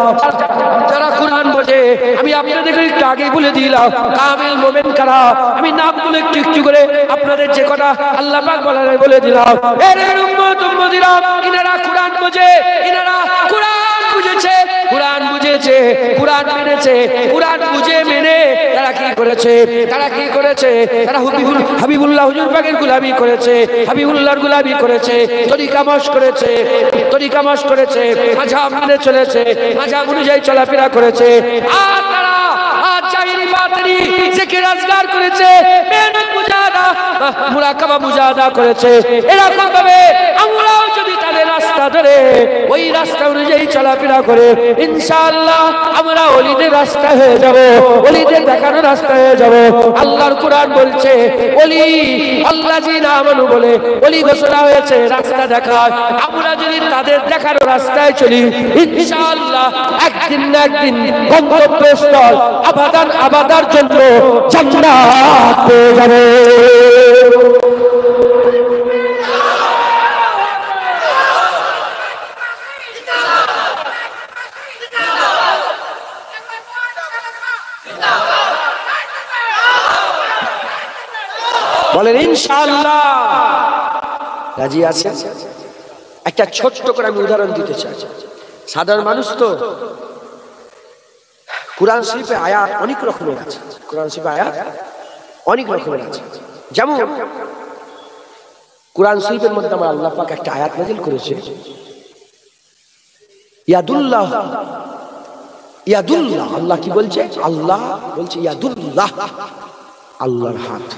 যারা কুরআন বোঝে, আমি আপনাদেরকে একটু আগে বলে দিলাম কামিল মুমিন কারা। আমি নামগুলো একটু একটু করে আপনাদের যে কথা আল্লাহ পাক বলে দিলাম। এর উম্মত-উম্মতিরা, ইনারা কুরআন বোঝে, ইনারা কুরআন বুঝেছে, কুরআন বুঝেছে, কুরআন মেনেছে, কুরআন বুঝে মেনে তারা কি করেছে? তারা কি করেছে? তারা হাবিবুল্লাহ হুজুর পাকের গোলামি করেছে, হাবিবুল্লাহর গোলামি করেছে, তরিকা মশ করেছে, তরিকা মাস করেছে, মাযহাব মেনে চলেছে, মাযহাব অনুযায়ী চলাফেরা করেছে, আর তারা জাহিরি বাতিনি জিকির আজকার করেছে, মেহনত মুজাহাদা মুরাকাবা মুজাহাদা করেছে। এরকম ভাবে আমরাও যদি তাদের রাস্তা ধরে ওই রাস্তা অনুযায়ী চলাফেরা করে ইনশাআল্লাহ আমরা ওলিদের রাস্তা হয়ে যাব, ওলিদের দেখানো রাস্তা হয়ে যাব। আল্লাহর কোরআন বলছে ওলি আল্লাযিনা আমানু বলে ওলি ঘোষণা হয়েছে রাস্তা দেখায়। আমরা যদি তাদের দেখানো রাস্তায় চলি ইনশাআল্লাহ একদিন না একদিন গন্তব্যস্থল আবাদান আবাদার জন্য জান্নাত পেয়ে যাবে। বলেন ইনশাআল্লাহ রাজি আছে? একটা ছোট্ট করে আমি উদাহরণ দিতে চাই। সাধারণ মানুষ তো কুরআন শরীফে আয়াত অনেক রকমের আছে, কুরআন শরীফে আয়াত অনেক রকমের আছে। যেমন কুরআন শরীফের মধ্যে আমার আল্লাহ পাক একটা আয়াত নাযিল করেছে, ইয়াদুল্লাহ, ইয়াদুল্লাহ। আল্লাহ কি বলছে? আল্লাহ বলছে ইয়াদুল্লাহ, আল্লাহর হাত।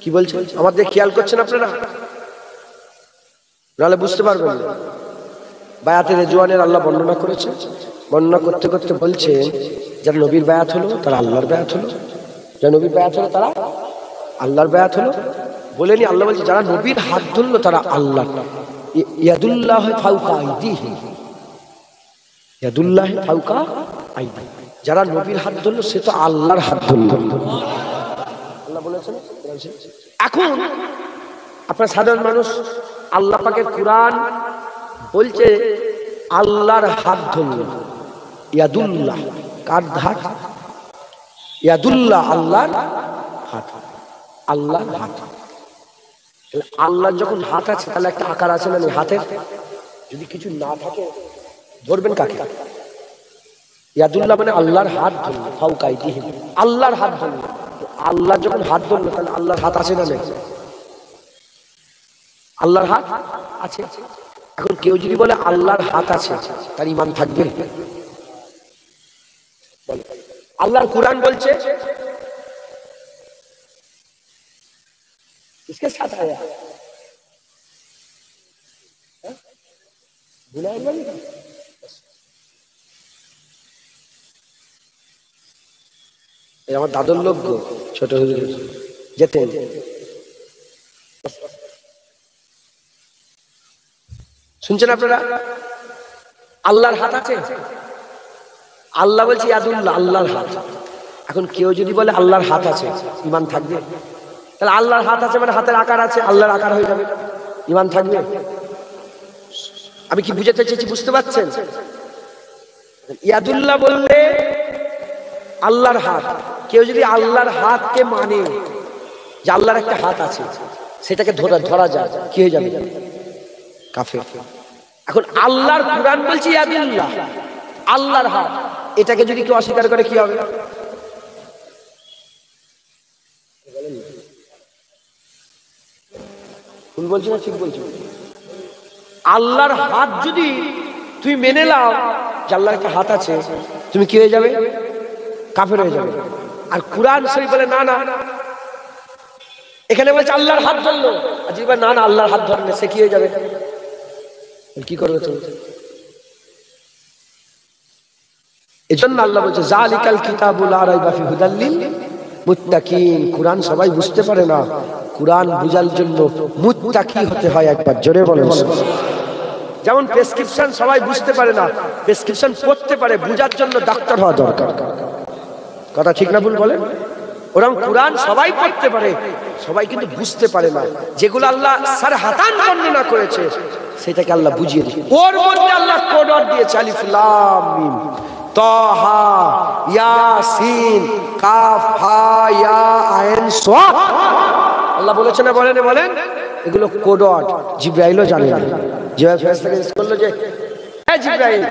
কি বলছে? আমাদের খেয়াল করছেন আপনারা? নাহলে বুঝতে পারবেন না। বায়াতে রিজওয়ানের আল্লাহ বর্ণনা করেছে, বর্ণনা করতে করতে বলছে যারা নবীর বায়াত হলো তারা আল্লাহর বায়াত হলো, যারা নবীর বায়াত হলো তারা আল্লাহর বায়াত হলো। বলেনি, আল্লাহ বলছে যারা নবীর হাত ধরলো তারা আল্লাহ। ইয়াদুল্লাহ ফাওকা আইদিহি, ইয়াদুল্লাহ ফাওকা আইদিহি, যারা নবীর হাত ধরলো সে তো আল্লাহর হাত ধরলো, আল্লাহ বলেছেন। এখন আপনার সাধারণ মানুষ আল্লাহ পাকের কুরআন বলছে আল্লাহর হাত ধরল, ইয়াদুল্লাহ, কার হাত? ইয়াদুল্লাহ, আল্লাহর হাত, আল্লাহর হাত। আল্লাহর যখন হাত আছে তাহলে একটা আকার আছে না হাতের? যদি কিছু না থাকে ধরবেন কাকে? ইয়াদুল্লাহ মানে আল্লাহর হাত ধরল, ফাওকা আইদিহিম, আল্লাহর হাত ধরল। আল্লাহ যখন হাত ধরলো তাহলে আল্লাহর হাত আছে না নেই? আল্লাহর হাত আছে। এখন কেউ যদি বলে আল্লাহর হাত আছে তার ঈমান থাকবে? আল্লাহর কুরআন বলছে इसके साथ आया बुलाया नहीं। আমার দাদুর লোক ছোট হুজুর যেতেন, শুনছেন আপনারা? আল্লাহর হাত আছে, আল্লাহ বলছে ইয়াদুল্লাহ, আল্লাহর হাত। এখন কেউ যদি বলে আল্লাহর হাত আছে, ঈমান থাকবে? তাহলে আল্লাহর হাত আছে মানে হাতের আকার আছে, আল্লাহর আকার হয়ে যাবে, ঈমান থাকবে? আমি কি বুঝাতে চেয়েছি বুঝতে পারছেন? ইয়াদুল্লাহ বললে আল্লাহর হাত। কেউ যদি আল্লাহর হাতকে মানে যে আল্লাহর একটা হাত আছে, সেটাকে ধরা যায়, কি হয়ে যাবে? কাফের। এখন আল্লাহর কুরআন বলছে ইয়াদুল্লাহ, আল্লাহর হাত, এটাকে যদি কেউ অস্বীকার করে কি হবে? ভুল বলছি না ঠিক বলছি? আল্লাহর হাত যদি তুমি মেনে নাও যে আল্লাহর একটা হাত আছে, তুমি কি হয়ে যাবে? কাফের হয়ে যাবে। আর কুরআন শরীফ বলে না না, এখানে বলছে আল্লাহর হাত ধরলো, আর যদি না না আল্লাহর হাত ধরলে সে কি হয়ে যাবে? কি করবে তুমি? এজন্য আল্লাহ বলছে যালিকাল কিতাবু লা রাইবা ফিহি হুদাল লিল মুত্তাকিন। কুরআন সবাই বুঝতে পারে না, কুরআন বুঝার জন্য মুত্তাকি হতে হয়। একবার জোরে বলেন। যেমন প্রেসক্রিপশন সবাই বুঝতে পারে না, প্রেসক্রিপশন পড়তে পারে, বুঝার জন্য ডাক্তার হওয়া দরকার। কথা ঠিক না ভুল বলেন? ওরকম কুরআন সবাই পড়তে পারে, সবাই কিন্তু বুঝতে পারে না। যেগুলো আল্লাহ সারহাতান বর্ণনা করেছে সেটাকে আল্লাহ বুঝিয়ে দিয়েছে। ওর মধ্যে আল্লাহ কোড দিয়েছে, আলিফ লাম মিম তাহা ইয়াসিন কাফ হা ইয়া আইন সাদ। আল্লাহ বলেছেন না, বলেন এগুলো কোড। জিবরাইলও জানে না। জিবরাইল ফেরেশতাকে জিজ্ঞেস করলো যে হে জিবরাইল,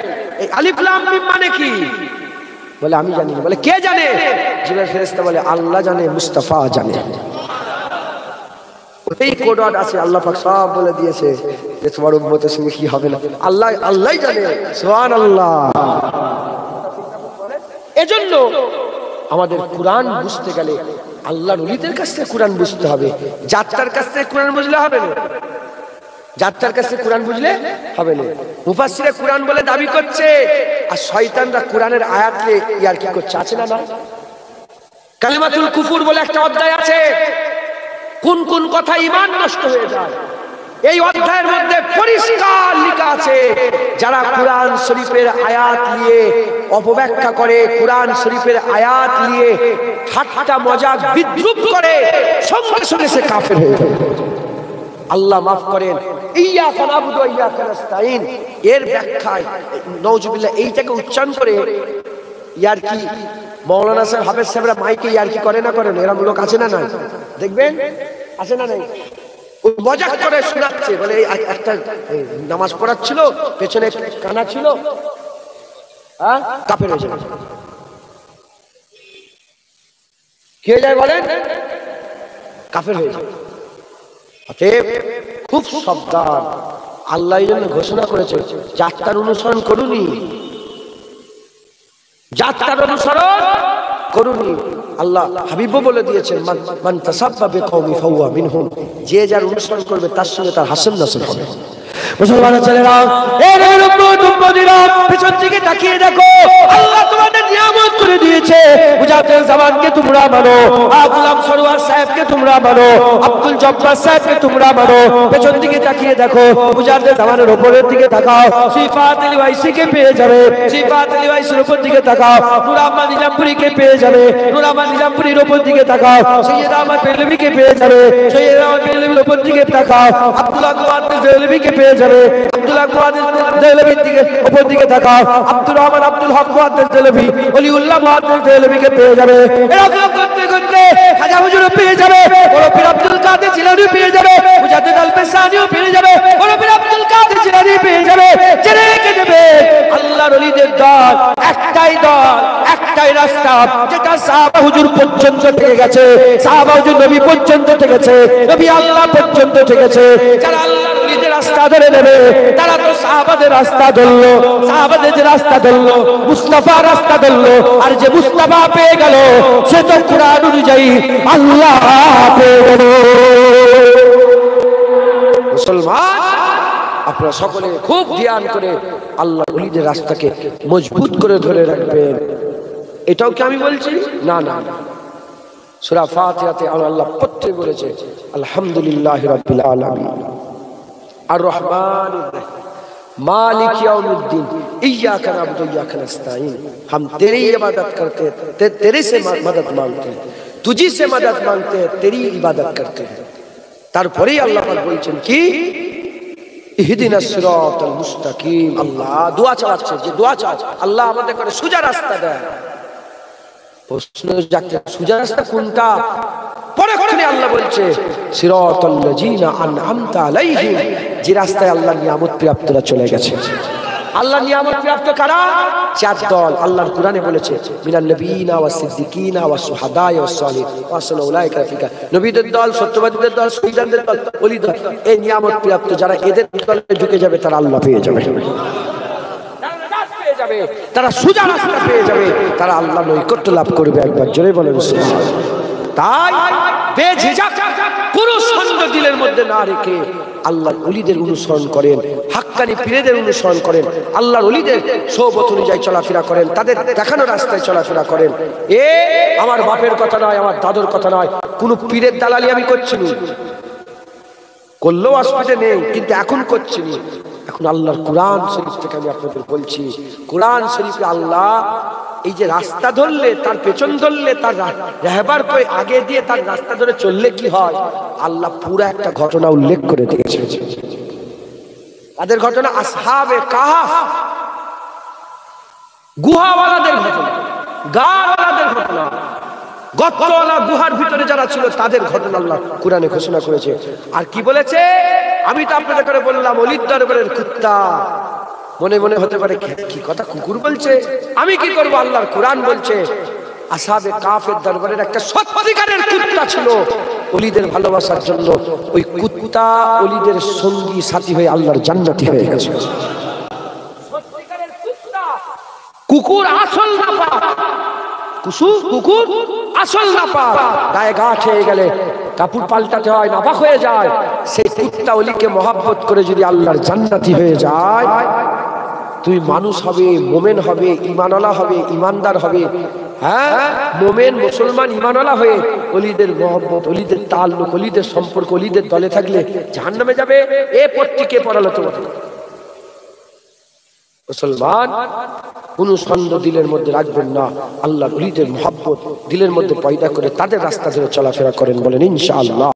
এই আলিফ লাম মিম মানে কি? বলে আমি জানি না। বলে কে জানে? জিবরাইল ফেরেশতা বলে আল্লাহ জানে, মুস্তাফা জানে। ওই কোড আছে, আল্লাহ পাক সব বলে দিয়েছে যে তোমার উম্মতের সঙ্গে কি হবে না, আল্লাহই জানে। সুবহানাল্লাহ। এজন্য আমাদের কোরআন বুঝতে গেলে আল্লাহর ওলিদের কাছ থেকে কোরআন বুঝতে হবে, যাত্রার কাছ থেকে কোরআন বুঝলে হবে না, যাত্রার কাছে কোরআন বুঝলে হবে না। মুফাসসিরে কোরআন বলে দাবি করছে, আর শয়তানরা কোরআনের আয়াত নিয়ে ইয়ার কি করছে, আছে না? না, কালিমাতুল কুফুর বলে একটা অধ্যায় আছে, কোন কোন কথা ঈমান নষ্ট হয়ে যায়। এই অধ্যায়ের মধ্যে পরিষ্কার লেখা আছে, যারা কোরআন শরীফের আয়াত নিয়ে অপব্যাখ্যা করে, কোরআন শরীফের আয়াত নিয়ে ঠাট্টা মজাক বিদ্রুপ করে, সঙ্গে সঙ্গে সে কাফের হয়ে যায়। আল্লাহ মাফ করেন। ইয়্যাকা না'বুদু ওয়া ইয়্যাকা নাস্তাঈন এর ব্যাখ্যায় নাউজুবিল্লাহ এইটাকে উচ্চারণ করে ইয়ার কি মাওলানা সাহেব, হাফেজ সাহেবরা মাইকে ইয়ার কি করে না করেন, এরকম লোক আছে না? নাই, দেখবেন আছে না? নাই, মজাক করে শোনাচ্ছে, বলে একটা নামাজ পড়াচ্ছিল, পেছনে কানা ছিল, হ্যাঁ, কাফের হয়ে যায়। কি হয়ে যায় বলেন? কাফের হয়ে যায়। অতএব খুব সাবধান। আল্লাহ এই জন্য ঘোষণা করেছে, যাত্রার অনুসরণ করুনি, যাত্রার অনুসরণ করুনি। আল্লাহ হাবিবও বলে দিয়েছেন, মান তাসাব্বা বিকওমি ফাহুয়া মিনহুম, যে যার অনুসরণ করবে তার সঙ্গে তার হাসন নাসর হবে। মুসলমানের ছেলেরা, এই উম্মতিরা, পেছন দিকে তাকিয়ে দেখো, আল্লাহ তোমাদের নিয়ামত করে দিয়েছে। মুজাহিদুল জামানকে তোমরা মানো, গোলাম সরোয়ার সাহেবকে তোমরা মানো, আব্দুল জব্বার সাহেবকে তোমরা মানো। পেছন দিকে তাকিয়ে দেখো, মুজাহিদুল জামানের উপরের দিকে তাকাও, সিফাত আলী ওয়াইসিকে পেয়ে যাবে। সিফাত আলী ওয়াইসির উপর দিকে তাকাও, নূর আহমদ নিজামপুরীকে পেয়ে যাবে। নূর আহমদ নিজামপুরীর উপর দিকে তাকাও, সৈয়দ আহমদ বেলভিকে পেয়ে যাবে। সৈয়দ আহমদ বেলভির উপর দিকে তাকাও, আব্দুল আকবর বেলভিকে পেয়ে যাবে। আব্দুল আকবর দেহলভির দিকে উপর দিকে তাকাও, আব্দুর রহমান আব্দুল হক মুহাদ্দিস দেহলভি, ওলিউল্লাহ মুহাদ্দিস দেহলভিকে পেয়ে যাবে। এরকম করতে করতে খাজা হুজুরও পেয়ে যাবে, বড় পীর আব্দুল কাদের জিলানী পেয়ে যাবে, মুজাদ্দিদ আল পেশানিও পেয়ে যাবে, বড় পীর আব্দুল কাদের জিলানী পেয়ে যাবে। জেনে রেখে দেবে, আল্লাহর ওলিদের দল একটাই দল, একটাই রাস্তা, যেটা সাহাবা হুজুর পর্যন্ত থেকে গেছে, সাহাবা হুজুর নবী পর্যন্ত থেকেছে, নবী আল্লাহ পর্যন্ত থেকেছে। যারা আল্লাহর ওলিদের রাস্তা ধরে নেবে, তারা তো সাহাবাদের রাস্তা ধরলো, সাহাবাদের যে রাস্তা ধরলো, মুস্তাফা রাস্তা ধরলো। আর যে মুস্তাফা পেয়ে গেল, সে তো কোরআন অনুযায়ী আল্লাহ পেয়ে গেল। মুসলমান, আপনারা সকলে খুব ধ্যান করে আল্লাহর ওলিদের রাস্তাকে মজবুত করে ধরে রাখবেন। এটাও কি আমি বলছি? না না, সূরা ফাতিহাতে আল্লাহ প্রত্যেক বলেছে, আলহামদুলিল্লাহি রাব্বিল আলামিন, আর রহমানির রহিম, मालिक यौमुद्दीन, इय्याका नअबुदु व इय्याका नस्ताईन। हम तेरी इबादत करते हैं, तेरे से मदद मांगते हैं, तुझी से मदद मांगते हैं, तेरी इबादत करते हैं। তারপরেই আল্লাহ পাক বলছেন কি, ইহদিনাস সিরাতাল মুস্তাকিম। আল্লাহ দোয়া চাচ্ছে, যে দোয়া চাচ্ছে আল্লাহ আমাদের করে সোজা রাস্তা দেয়। প্রশ্ন জাগছে, সোজা রাস্তা কোনটা? পরক্ষণে আল্লাহ বলছে, সিরাতাল লাযিনা আনআমতা আলাইহিম, যে রাস্তায় আল্লাহর নিয়ামত প্রাপ্তরা চলে গেছে। আল্লাহর নিয়ামত প্রাপ্ত কারা? চার দল। আল্লাহর কোরআনে বলেছে, মিনান নবিয়িনা ওয়াস সিদ্দিকিনা ওয়াস শুহাদা ওয়াস সালিহিন ওয়া হাসানা উলাইকা রাফিকা। নবীদের দল, সত্যবাদীদের দল, শহীদদের দল, ওলি দল। এই নিয়ামত প্রাপ্ত যারা এদের দলে ঢুকে যাবে, তারা আল্লাহ পেয়ে যাবে, তারা সোজা রাস্তা পেয়ে যাবে, তারা আল্লাহ নৈকট্য লাভ করবে। একবার জোরে বলেন সুবহানাল্লাহ। তাই বেঝিঝক কোন সন্দেহ দিলের মধ্যে না রেখে আল্লাহর ওলিদের অনুসরণ করেন, হাক্কানি পীরদের অনুসরণ করেন, আল্লাহর ওলিদের সোহবত অনুযায়ী চলাফেরা করেন, তাদের দেখানো রাস্তায় চলাফেরা করেন। এ আমার বাপের কথা নয়, আমার দাদুর কথা নয়, কোন পীরের দালালি আমি করছি না, করলেও অসুবিধা নেই, কিন্তু এখন করছি না। এখন আল্লাহর কোরআন শরীফ থেকে আমি আপনাদের বলছি, কোরআন শরীফে আল্লাহ এই যে রাস্তা ধরলে, তার পেছন ধরলে, তার রাহবার করে আগে দিয়ে তার রাস্তা ধরে চললে কি হয়, আল্লাহ পুরো একটা ঘটনা উল্লেখ করে দিয়েছে। তাদের ঘটনা, আসহাবে কাহাফ, গুহাওয়ালাদের ঘটনা, গাওয়ালাদের ঘটনা, গর্তওয়ালা গুহার ভিতরে যারা ছিল তাদের ঘটনা আল্লাহ কোরআনে ঘোষণা করেছে। আর কি বলেছে? আমি তো আপনাদের করে বললাম, ওলিদ দরবারের কুত্তা। মনে মনে হতে পারে কি কথা, কুকুর বলছে, আমি কি করব? আল্লাহর কোরআন বলছে, আসহাবে কাফের দরবারের একটা সত্যিকারের কুত্তা ছিল, ওলিদের ভালোবাসার জন্য ওই কুত্তা ওলিদের সঙ্গী সাথী হয়ে আল্লাহর জান্নাতি হয়ে গেছে। কুকুর আসল নাপা, কুকুর আসল নাপা, গায়ে গাঁঠ হয়ে গেলে কাপড় পাল্টাতে হয়, নাপাক হয়ে যায়। সেই কুত্তা ওলিকে মহাব্বত করে যদি আল্লাহর জান্নাতি হয়ে যায়, তুই মানুষ হবে, মোমেন হবে, ইমানওয়ালা হবে, ইমানদার হবে। হ্যাঁ, মোমেন মুসলমান ইমানওয়ালা হয়ে ওলিদের মহব্বত, ওলিদের তাল্লুক, ওলিদের সম্পর্ক, ওলিদের দলে থাকলে জাহান্নামে যাবে। এ পট্টি কে পড়ালো তোমাকে? মুসলমান কোন সন্দেহ দিলের মধ্যে রাখবেন না। আল্লাহর ওলিদের মহব্বত দিলের মধ্যে পয়দা করে তাদের রাস্তা ধরে চলাফেরা করেন, বলেন ইনশাআল্লাহ।